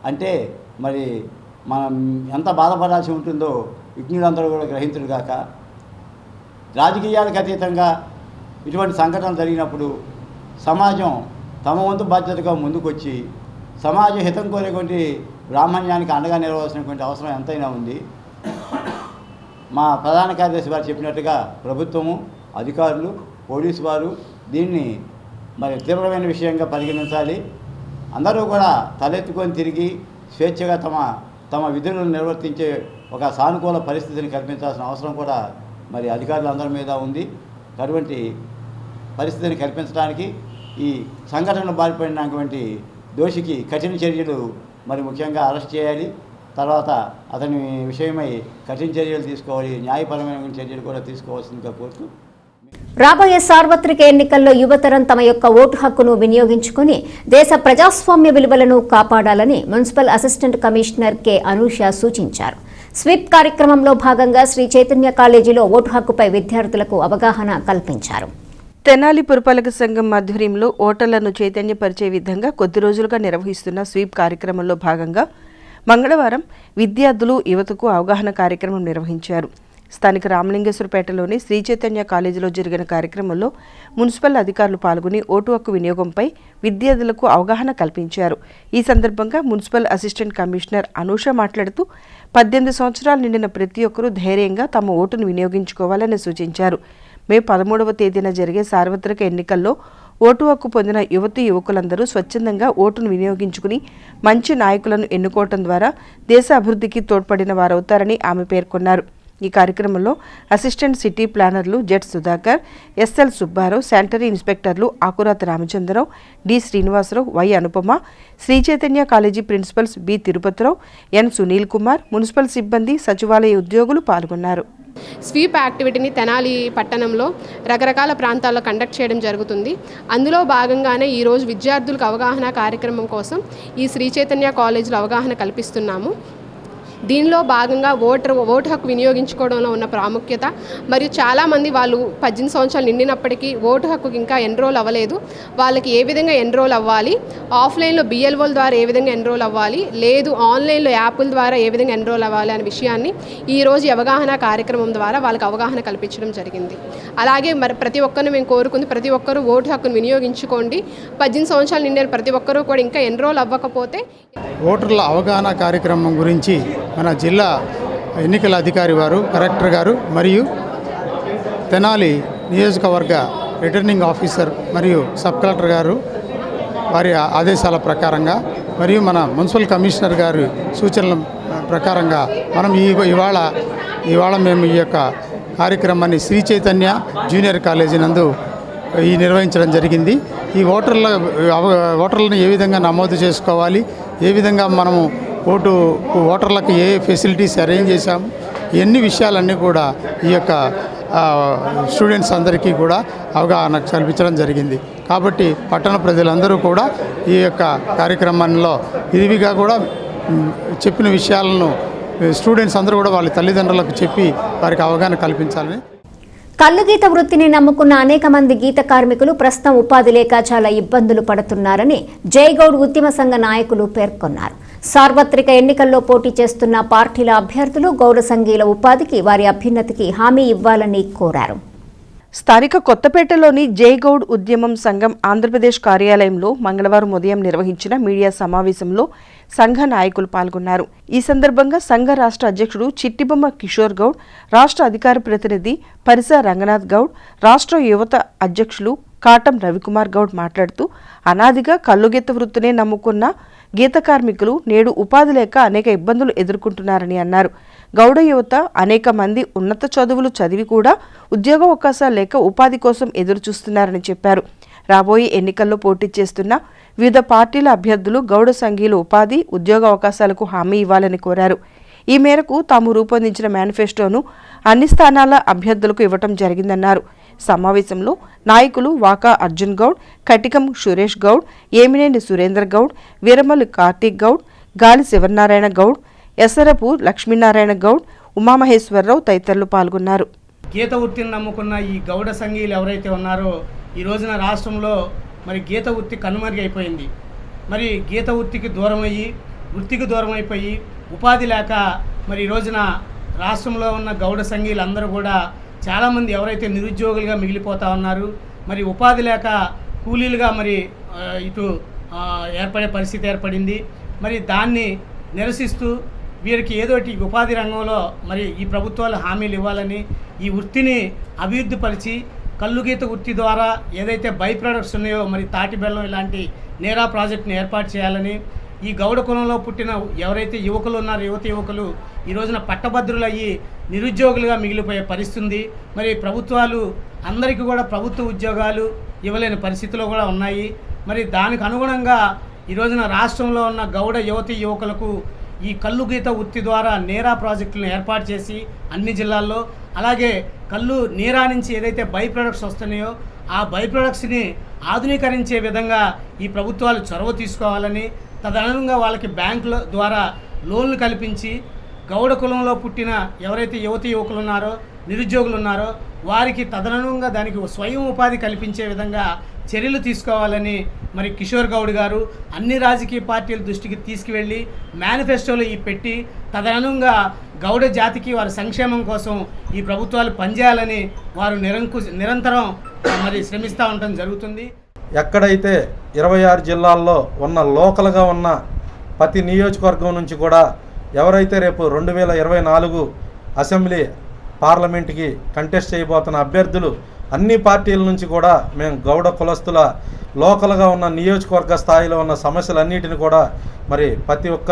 అంటే మరి మనం ఎంత బాధపడాల్సి ఉంటుందో విజ్ఞులందరూ కూడా గ్రహించరు కాక, రాజకీయాలకు అతీతంగా ఇటువంటి సంఘటనలు జరిగినప్పుడు సమాజం తమ వంతు బాధ్యతగా ముందుకొచ్చి సమాజ హితం కోరేటువంటి బ్రాహ్మణ్యానికి అండగా నిలవాల్సినటువంటి అవసరం ఎంతైనా ఉంది. మా ప్రధాన కార్యదర్శి వారు చెప్పినట్టుగా ప్రభుత్వము, అధికారులు, పోలీసు వారు దీన్ని మరి తీవ్రమైన విషయంగా పరిగణించాలి. అందరూ కూడా తలెత్తుకొని తిరిగి స్వేచ్ఛగా తమ విధులను నిర్వర్తించే ఒక సానుకూల పరిస్థితిని కల్పించాల్సిన అవసరం కూడా మరి అధికారులందరి మీద ఉంది. అటువంటి పరిస్థితిని కల్పించడానికి ఈ సంఘటనలో బారిపడినటువంటి దోషికి కఠిన చర్యలు మరి ముఖ్యంగా అరెస్ట్ చేయాలి. తర్వాత అతని విషయమై కఠిన చర్యలు తీసుకోవాలి, న్యాయపరమైన చర్యలు కూడా తీసుకోవాల్సిందిగా కోరుతూ రాబోయే సార్వత్రిక ఎన్నికల్లో యువతరం తమ యొక్క ఓటు హక్కును వినియోగించుకుని దేశ ప్రజాస్వామ్య విలువలను కాపాడాలని municipal assistant commissioner K Anusha సూచించారు. స్వీప్ కార్యక్రమంలో భాగంగా శ్రీ చైతన్య కాలేజీలో ఓటు హక్కుపై విద్యార్థులకు అవగాహన కల్పించారు. తెనాలి పురపాలక సంఘం ఆధ్వర్యంలో ఓటర్లను చైతన్యపరిచే విధంగా కొద్ది రోజులుగా నిర్వహిస్తున్న స్వీప్ కార్యక్రమంలో భాగంగా మంగళవారం విద్యార్థులు యువతకు అవగాహన కార్యక్రమం నిర్వహించారు. స్థానిక రామలింగేశ్వరపేటలోని శ్రీ చైతన్య కాలేజీలో జరిగిన కార్యక్రమంలో మున్సిపల్ అధికారులు పాల్గొని ఓటు హక్కు వినియోగంపై విద్యార్థులకు అవగాహన కల్పించారు. ఈ సందర్భంగా మున్సిపల్ అసిస్టెంట్ కమిషనర్ అనూష మాట్లాడుతూ 18 సంవత్సరాలు నిండిన ప్రతి ఒక్కరూ ధైర్యంగా తమ ఓటును వినియోగించుకోవాలని సూచించారు. మే 13వ తేదీన జరిగే సార్వత్రిక ఎన్నికల్లో ఓటు హక్కు పొందిన యువతీ యువకులందరూ స్వచ్ఛందంగా ఓటును వినియోగించుకుని మంచి నాయకులను ఎన్నుకోవడం ద్వారా దేశ అభివృద్ధికి తోడ్పడిన వారవుతారని ఆమె పేర్కొన్నారు. ఈ కార్యక్రమంలో అసిస్టెంట్ సిటీ ప్లానర్లు Z Sudhakar, SL Subbarao, sanitary ఇన్స్పెక్టర్లు Akurathi Ramachandrarao, D Srinivasarao, Y Anupama, Sri Chaitanya college principals B Tirupathirao, N Sunil Kumar, municipal సిబ్బంది, సచివాలయ ఉద్యోగులు పాల్గొన్నారు. స్వీప్ యాక్టివిటీని తెనాలి పట్టణంలో రకరకాల ప్రాంతాల్లో కండక్ట్ చేయడం జరుగుతుంది. అందులో భాగంగానే ఈరోజు విద్యార్థులకు అవగాహన కార్యక్రమం కోసం ఈ శ్రీ చైతన్య కాలేజీలో అవగాహన కల్పిస్తున్నాము. దీనిలో భాగంగా ఓటు హక్కు వినియోగించుకోవడంలో ఉన్న ప్రాముఖ్యత మరియు చాలామంది వాళ్ళు 18 సంవత్సరాలు నిండినప్పటికీ ఓటు హక్కుకి ఇంకా ఎన్రోల్ అవ్వలేదు. వాళ్ళకి ఏ విధంగా ఎన్రోల్ అవ్వాలి, ఆఫ్లైన్లో బిఎల్ఓల ద్వారా ఏ విధంగా ఎన్రోల్ అవ్వాలి, లేదు ఆన్లైన్లో యాప్ల ద్వారా ఏ విధంగా ఎన్రోల్ అవ్వాలి అనే విషయాన్ని ఈరోజు అవగాహన కార్యక్రమం ద్వారా వాళ్ళకి అవగాహన కల్పించడం జరిగింది. అలాగే మరి ప్రతి ఒక్కరిని మేము కోరుకుంది, ప్రతి ఒక్కరూ ఓటు హక్కును వినియోగించుకోండి. 18 సంవత్సరాలు నిండిన ప్రతి ఒక్కరూ కూడా ఇంకా ఎన్రోల్ అవ్వకపోతే ఓటర్ల అవగాహన కార్యక్రమం గురించి మన జిల్లా ఎన్నికల అధికారి వారు, కలెక్టర్ గారు మరియు తెనాలి నియోజకవర్గ రిటర్నింగ్ ఆఫీసర్ మరియు సబ్ కలెక్టర్ గారు వారి ఆదేశాల ప్రకారంగా మరియు మన మున్సిపల్ కమిషనర్ గారి సూచనల ప్రకారంగా మనం ఇవాళ మేము ఈ యొక్క కార్యక్రమాన్ని శ్రీ చైతన్య జూనియర్ కాలేజీ నందు నిర్వహించడం జరిగింది. ఈ ఓటర్లను ఏ విధంగా నమోదు చేసుకోవాలి, ఏ విధంగా మనము ఓటర్లకు ఏ ఫెసిలిటీస్ అరేంజ్ చేశాము, ఎన్ని విషయాలన్నీ కూడా ఈ యొక్క స్టూడెంట్స్ అందరికీ కూడా అవగాహన కల్పించడం జరిగింది. కాబట్టి పట్టణ ప్రజలందరూ కూడా ఈ యొక్క కార్యక్రమంలో ఇదిగా కూడా చెప్పిన విషయాలను స్టూడెంట్స్ అందరూ కూడా వాళ్ళ తల్లిదండ్రులకు చెప్పి వారికి అవగాహన కల్పించాలని. కల్లుగీత వృత్తిని నమ్ముకున్న అనేక మంది గీత కార్మికులు ప్రస్తుతం ఉపాధి లేక చాలా ఇబ్బందులు పడుతున్నారని జైగౌడ్ ఉద్యమ సంఘ నాయకులు పేర్కొన్నారు. సార్వత్రిక ఎన్నికల్లో పోటీ చేస్తున్న పార్టీల అభ్యర్థులు గౌడ సంఘీల ఉపాధికి, వారి అభ్యున్నతికి హామీ ఇవ్వాలని కోరారు. స్థానిక కొత్తపేటలోని జైగౌడ్ ఉద్యమం సంఘం ఆంధ్రప్రదేశ్ కార్యాలయంలో మంగళవారం ఉదయం నిర్వహించిన మీడియా సమావేశంలో సంఘ నాయకులు పాల్గొన్నారు. ఈ సందర్భంగా సంఘ రాష్ట్ర అధ్యక్షుడు చిట్టిబొమ్మ కిషోర్ గౌడ్, రాష్ట్ర అధికార ప్రతినిధి పరిస రంగనాథ్ గౌడ్, రాష్ట్ర యువత అధ్యక్షులు కాటం రవికుమార్ గౌడ్ మాట్లాడుతూ అనాదిగా కల్లుగీత వృత్తినే నమ్ముకున్న గీత కార్మికులు నేడు ఉపాధి లేక అనేక ఇబ్బందులు ఎదుర్కొంటున్నారని అన్నారు. గౌడ యువత అనేక మంది ఉన్నత చదువులు చదివి కూడా ఉద్యోగ అవకాశాలు లేక ఉపాధి కోసం ఎదురుచూస్తున్నారని చెప్పారు. రాబోయే ఎన్నికల్లో పోటీ చేస్తున్న వివిధ పార్టీల అభ్యర్థులు గౌడ సంఘీయుల ఉపాధి, ఉద్యోగ అవకాశాలకు హామీ ఇవ్వాలని కోరారు. ఈ మేరకు తాము రూపొందించిన మేనిఫెస్టోను అన్ని స్థానాల అభ్యర్థులకు ఇవ్వటం జరిగిందన్నారు. సమావేశంలో నాయకులు వాకా అర్జున్ గౌడ్, కటికం సురేష్ గౌడ్, ఏమినేని సురేంద్ర గౌడ్, వీరమల్లి కార్తీక్ గౌడ్, గాలి శివనారాయణ గౌడ్, ఎసరపు లక్ష్మీనారాయణ గౌడ్, ఉమామహేశ్వరరావు తదితరులు పాల్గొన్నారు. గీత వృత్తిని నమ్ముకున్న ఈ గౌడ సంఘీయులు ఎవరైతే ఉన్నారో ఈ రోజున రాష్ట్రంలో మరి గీత వృత్తి కనుమరుగైపోయింది. మరి గీత వృత్తికి దూరం అయిపోయి ఉపాధి లేక మరి ఈ రోజున రాష్ట్రంలో ఉన్న గౌడ సంఘీయులు అందరూ కూడా చాలామంది ఎవరైతే నిరుద్యోగులుగా మిగిలిపోతూ ఉన్నారు, మరి ఉపాధి లేక కూలీలుగా మరి ఇటు ఏర్పడే పరిస్థితి ఏర్పడింది. మరి దాన్ని నిరసిస్తూ వీరికి ఏదోటి ఉపాధి రంగంలో మరి ఈ ప్రభుత్వాలు హామీలు ఇవ్వాలని, ఈ వృత్తిని అభివృద్ధిపరిచి కల్లుగీత వృత్తి ద్వారా ఏదైతే బై ప్రొడక్ట్స్ ఉన్నాయో మరి తాటి బెల్లం ఇలాంటి నేరా ప్రాజెక్టుని ఏర్పాటు చేయాలని, ఈ గౌడ కులంలో పుట్టిన ఎవరైతే యువకులు ఉన్నారో యువకులు ఈ రోజున పట్టభద్రులయ్యి నిరుద్యోగులుగా మిగిలిపోయే పరిస్థితి ఉంది. మరి ప్రభుత్వాలు అందరికీ కూడా ప్రభుత్వ ఉద్యోగాలు ఇవ్వలేని పరిస్థితిలో కూడా ఉన్నాయి. మరి దానికి అనుగుణంగా ఈ రోజున రాష్ట్రంలో ఉన్న గౌడ యువకులకు ఈ కల్లు గీత వృత్తి ద్వారా నీరా ప్రాజెక్టులను ఏర్పాటు చేసి అన్ని జిల్లాల్లో, అలాగే కల్లు నీరా నుంచి ఏదైతే బై ప్రొడక్ట్స్ వస్తున్నాయో ఆ బై ప్రొడక్ట్స్ని ఆధునీకరించే విధంగా ఈ ప్రభుత్వాలు చొరవ తీసుకోవాలని, తదనుగుణంగా వాళ్ళకి బ్యాంకుల ద్వారా లోన్లు కల్పించి గౌడ కులంలో పుట్టిన ఎవరైతే యువకులు ఉన్నారో నిరుద్యోగులు ఉన్నారో వారికి తదనుగుణంగా దానికి స్వయం ఉపాధి కల్పించే విధంగా చర్యలు తీసుకోవాలని మరి కిషోర్ గౌడ్ గారు అన్ని రాజకీయ పార్టీల దృష్టికి తీసుకువెళ్ళి మేనిఫెస్టోలో పెట్టి తదనుగుణంగా గౌడ జాతికి వారి సంక్షేమం కోసం ఈ ప్రభుత్వాలు పనిచేయాలని వారు నిరంతరం మరి శ్రమిస్తూ ఉండటం జరుగుతుంది. ఎక్కడైతే 26 జిల్లాల్లో ఉన్న లోకల్గా ఉన్న ప్రతి నియోజకవర్గం నుంచి కూడా ఎవరైతే రేపు 2024 అసెంబ్లీ పార్లమెంట్కి కంటెస్ట్ చేయబోతున్న అభ్యర్థులు అన్ని పార్టీల నుంచి కూడా మేము గౌడ కులస్తుల లోకల్గా ఉన్న నియోజకవర్గ స్థాయిలో ఉన్న సమస్యలన్నిటిని కూడా మరి ప్రతి ఒక్క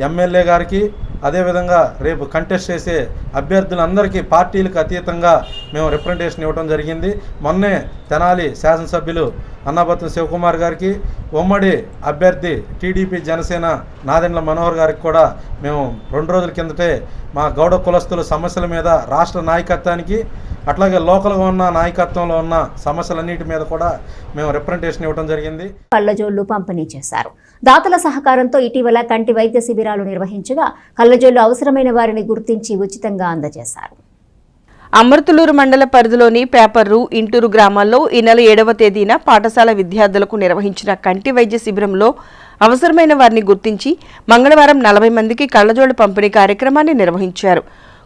ఎమ్మెల్యే గారికి అదేవిధంగా రేపు కంటెస్ట్ చేసే అభ్యర్థులందరికీ పార్టీలకు అతీతంగా మేము రిప్రజెంటేషన్ ఇవ్వడం జరిగింది. మొన్నే తెనాలి శాసనసభ్యులు అన్నాబత్తుని శివకుమార్ గారికి, ఉమ్మడి అభ్యర్థి టీడీపీ జనసేన నాదెండ్ల మనోహర్ గారికి కూడా మేము 2 రోజుల కిందటే మా గౌడ కులస్తుల సమస్యల మీద రాష్ట్ర నాయకత్వానికి అట్లాగే లోకల్గా ఉన్న నాయకత్వంలో ఉన్న సమస్యలన్నిటి మీద కూడా మేము రిప్రజెంటేషన్ ఇవ్వడం జరిగింది. కళ్ళజోళ్లు పంపిణీ చేశారు. దాతల సహకారంతో ఇటీవల కంటి వైద్య శిబిరాలు నిర్వహించగా కళ్ళజోళ్లు అవసరమైన వారిని గుర్తించి ఉచితంగా అందజేశారు. అమృతలూరు మండల పరిధిలోని పేపర్రు, ఇంటూరు గ్రామాల్లో ఈ నెల 7వ తేదీన పాఠశాల విద్యార్థులకు నిర్వహించిన కంటి వైద్య శిబిరంలో అవసరమైన వారిని గుర్తించి మంగళవారం 40 మందికి కళ్ళజోళ్లు పంపిణీ కార్యక్రమాన్ని నిర్వహించారు.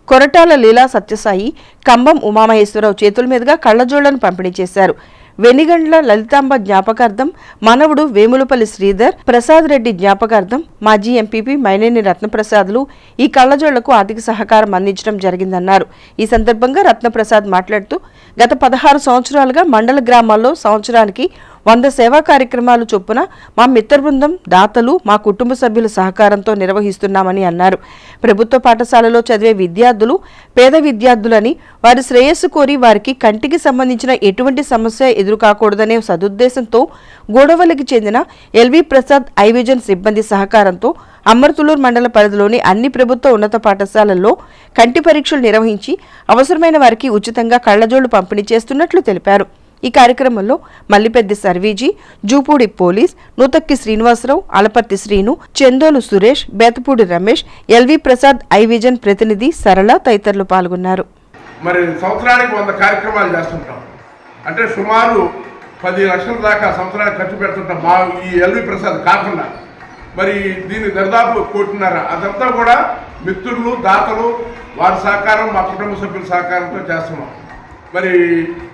కొరటాల లీలా సత్యసాయి, కంబం ఉమామహేశ్వరరావు చేతుల మీదుగా కళ్ళజోళ్లను పంపిణీ చేశారు. వెనిగండ్ల లలితాంబ జ్ఞాపకార్థం మనవడు వేములపల్లి శ్రీధర్ ప్రసాద్ రెడ్డి జ్ఞాపకార్థం మాజీ ఎంపీపీ మైనేని రత్నప్రసాద్లు ఈ కళ్ళజోళ్లకు ఆర్థిక సహకారం అందించడం జరిగిందన్నారు. ఈ సందర్భంగా రత్నప్రసాద్ మాట్లాడుతూ గత 16 సంవత్సరాలుగా మండల గ్రామాల్లో సంవత్సరానికి 100 సేవా కార్యక్రమాలు చొప్పున మా మిత్ర బృందం, దాతలు, మా కుటుంబ సభ్యుల సహకారంతో నిర్వహిస్తున్నామని అన్నారు. ప్రభుత్వ పాఠశాలలో చదివే విద్యార్థులు పేద విద్యార్థులని, వారి శ్రేయస్సు కోరి వారికి కంటికి సంబంధించిన ఎటువంటి సమస్య ఎదురుకాకూడదనే సదుద్దేశంతో గోడవల్లికి చెందిన ఎల్వి ప్రసాద్ ఐ విజన్ సిబ్బంది సహకారంతో అమృతలూరు మండల పరిధిలోని అన్ని ప్రభుత్వ ఉన్నత పాఠశాలల్లో కంటి పరీక్షలు నిర్వహించి అవసరమైన వారికి ఉచితంగా కళ్లజోళ్లు పంపిణీ చేస్తున్నట్లు తెలిపారు. ఈ కార్యక్రమంలో Mallipeddi Sarviji, Jupudi police, Nutakki Srinivasarao, Alaparthi Srinu, Chandolu Suresh, Bethapudi Ramesh, LV Prasad eye vision ప్రతినిధి సరళ తదితరులు పాల్గొన్నారు. మరి సంవత్సరానికి 100 కార్యక్రమాలు చేస్తుంటాం. అంటే సుమారు 10 లక్షల దాకా సంవత్సరానికి ఖర్చు పెడుతుంటాం. మా ఈ ఎల్వి ప్రసాద్ కాకుండా మరి దీని దరిదాపు 1.5 కోటి. అదంతా కూడా మిత్రులు, దాతలు, వారి సహకారం, మా కుటుంబ సభ్యుల సహకారంతో చేస్తున్నాం. మరి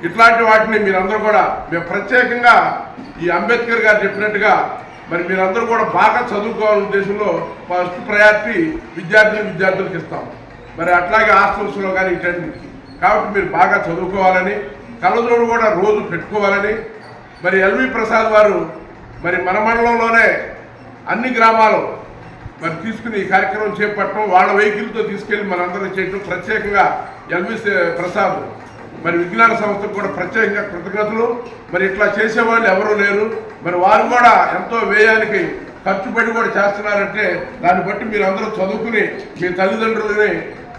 ఇట్లాంటి వాటిని మీరందరూ కూడా మేము ప్రత్యేకంగా ఈ అంబేద్కర్ గారు చెప్పినట్టుగా మరి మీరందరూ కూడా బాగా చదువుకోవాలనే ఉద్దేశంలో ఫస్ట్ ప్రయారిటీ విద్యార్థులకు ఇస్తాం. మరి అట్లాగే హాస్టల్స్లో కానీ ఇటన్నిటికి. కాబట్టి మీరు బాగా చదువుకోవాలని, కళ్ళజోడు కూడా రోజు పెట్టుకోవాలని మరి ఎల్వి ప్రసాద్ వారు మరి మన మండలంలోనే అన్ని గ్రామాలు మరి తీసుకుని ఈ కార్యక్రమం చేపట్టడం, వాళ్ళ వెహికల్తో తీసుకెళ్ళి మనందరం చేయడం. ప్రత్యేకంగా ఎల్వి ప్రసాద్ మరి విజ్ఞాన సంస్థకు కూడా ప్రత్యేకంగా కృతజ్ఞతలు. మరి ఇట్లా చేసేవాళ్ళు ఎవరూ లేరు. మరి వారు కూడా ఎంతో వ్యయానికి ఖర్చుపడి కూడా చేస్తున్నారంటే దాన్ని బట్టి మీరు అందరూ చదువుకుని మీ తల్లిదండ్రులని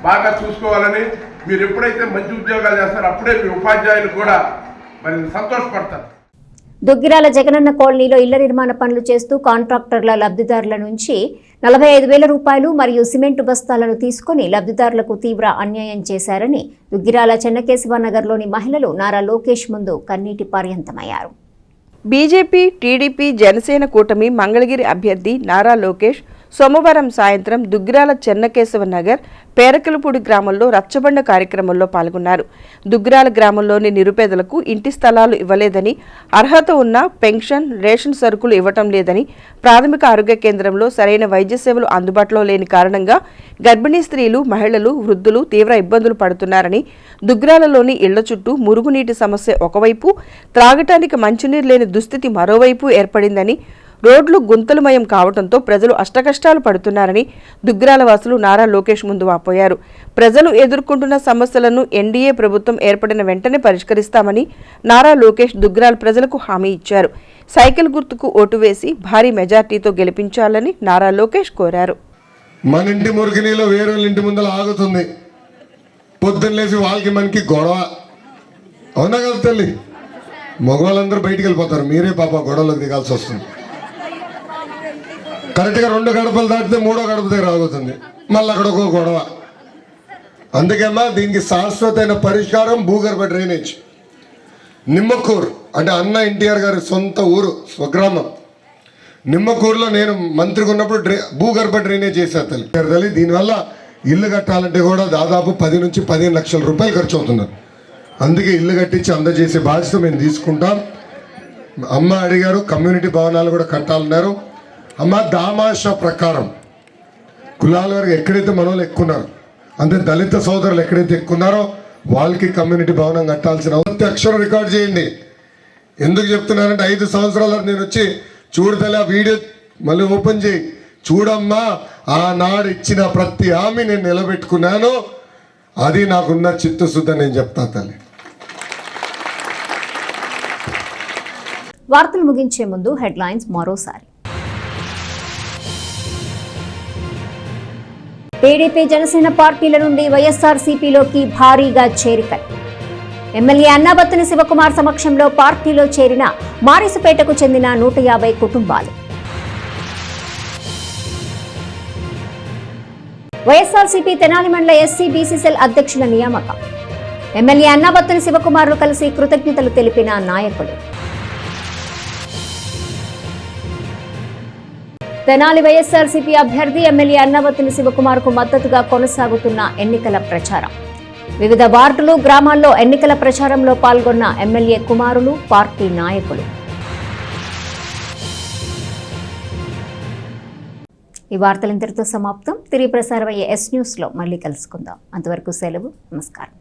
బాగా చూసుకోవాలని, మీరు ఎప్పుడైతే మంచి ఉద్యోగాలు చేస్తారో అప్పుడే మీ ఉపాధ్యాయులు కూడా మరి సంతోషపడతారు. దుగ్గిరాల జగనన్న కాలనీలో ఇళ్ల నిర్మాణ పనులు చేస్తూ కాంట్రాక్టర్ల లబ్ధిదారుల నుంచి 45,000 రూపాయలు మరియు సిమెంటు బస్తాలను తీసుకుని లబ్ధిదారులకు తీవ్ర అన్యాయం చేశారని దుగ్గిరాల చెన్నకేశవ నగర్లోని మహిళలు నారా లోకేష్ ముందు కన్నీటి పర్యంతమయ్యారు. బీజేపీ, టీడీపీ, జనసేన కూటమి మంగళగిరి అభ్యర్థి నారా లోకేష్ సోమవారం సాయంత్రం దుగ్గిరాల చెన్నకేశవ నగర్ పేరకలపూడి గ్రామంలో రచ్చబండ కార్యక్రమంలో పాల్గొన్నారు. దుగ్గిరాల గ్రామంలోని నిరుపేదలకు ఇంటి స్థలాలు ఇవ్వలేదని, అర్హత ఉన్న పెన్షన్, రేషన్ సరుకులు ఇవ్వటం లేదని, ప్రాథమిక ఆరోగ్య కేంద్రంలో సరైన వైద్య సేవలు అందుబాటులో లేని కారణంగా గర్భిణీ స్త్రీలు, మహిళలు, వృద్ధులు తీవ్ర ఇబ్బందులు పడుతున్నారని, దుగ్గిరాలలోని ఇళ్ల చుట్టూ మురుగునీటి సమస్య ఒకవైపు, త్రాగటానికి మంచినీరు లేని దుస్థితి మరోవైపు ఏర్పడిందని, రోడ్లు గుంతలమయం కావడంతో ప్రజలు అష్టకష్టాలు పడుతున్నారని దుగ్గిరాల వాసులు నారా లోకేష్ ముందు వాపోయారు. ప్రజలు ఎదుర్కొంటున్న సమస్యలను ఎన్డీఏ ప్రభుత్వం ఏర్పడిన వెంటనే పరిష్కరిస్తామని నారా లోకేష్ దుగ్గిరాల ప్రజలకు హామీ ఇచ్చారు. సైకిల్ గుర్తుకు ఓటు వేసి భారీ మెజార్టీతో గెలిపించాలని నారా లోకేష్ కోరారు. మన ఇంటి మురికి నీళ్ళు వేరే ఇంటి ముందర ఆగుతుంది. పొద్దున్న లేచి వాళ్ళకి మనకి గొడవ. అవునా కదా తల్లి? మగవాళ్ళందరూ బయటికి వెళ్ళిపోతారు, మీరే పాప గొడవలకు దిగాల్సి వస్తుంది. కరెక్ట్గా 2 గడపలు దాటితే 3వ గడప దగ్గర ఆగుతుంది, మళ్ళీ అక్కడ ఒక గొడవ. అందుకేమ్మా దీనికి శాశ్వతమైన పరిష్కారం భూగర్భ డ్రైనేజ్. నిమ్మకూరు అంటే అన్న ఎన్టీఆర్ గారి సొంత ఊరు, స్వగ్రామం. నిమ్మకూరులో నేను మంత్రిగా ఉన్నప్పుడు భూగర్భ డ్రైనేజ్ చేశాను తల్లి. దీనివల్ల ఇల్లు కట్టాలంటే కూడా దాదాపు 10 నుంచి 15 లక్షల రూపాయలు ఖర్చు అవుతున్నారు. అందుకే ఇల్లు కట్టించి అందజేసే బాధ్యత మేము తీసుకుంటాం. అమ్మ అడిగారు కమ్యూనిటీ భవనాలు కూడా కట్టాలన్నారు. అమ్మ దామాష ప్రకారం కులాల వరకు ఎక్కడైతే మనోళ్ళు ఎక్కున్నారు, అంటే దళిత సోదరులు ఎక్కడైతే ఎక్కున్నారో వాళ్ళకి కమ్యూనిటీ భవనం కట్టాల్సిన అక్షరం రికార్డ్ చేయండి. ఎందుకు చెప్తున్నానంటే 5 సంవత్సరాల నేను వచ్చి చూడతలే ఆ వీడియో మళ్ళీ ఓపెన్ చేయి, చూడమ్మా ఆనాడు ఇచ్చిన ప్రతి హామీ నేను నిలబెట్టుకున్నాను. అది నాకున్న చిత్తశుద్ధి నేను చెప్తా తల్లి. వార్తలు ముగించే ముందు హెడ్లైన్స్ మరోసారి. టీడీపీ జనసేన పార్టీల నుండి వైఎస్ఆర్సీపీలోకి భారీగా చేరిక. ఎమ్మెల్యే అన్నాబత్తుని శివకుమార్ సమక్షంలో పార్టీలో చేరిన మారిసుపేటకు చెందిన 150 కుటుంబాలు. వైఎస్ఆర్సీపీ తెనాలి మండల ఎస్సీ బీసీ సెల్ అధ్యక్షుల నియామకం. ఎమ్మెల్యే అన్నాబత్తుని శివకుమార్లు కలిసి కృతజ్ఞతలు తెలిపిన నాయకులు. తెనాలి వైఎస్ఆర్సీపీ అభ్యర్థి ఎమ్మెల్యే అన్నాబత్తుని శివకుమార్కు మద్దతుగా కొనసాగుతున్న ఎన్నికల ప్రచారం. వివిధ వార్డులు, గ్రామాల్లో ఎన్నికల ప్రచారంలో పాల్గొన్న ఎమ్మెల్యే కుమారులు, పార్టీ నాయకులు. ఈ వార్తలు ఇంతటితో సమాప్తం. తిరిగి ప్రసారమయ్యే ఎస్ న్యూస్లో మళ్ళీ కలుసుకుందాం. అంతవరకు సెలవు. నమస్కారం.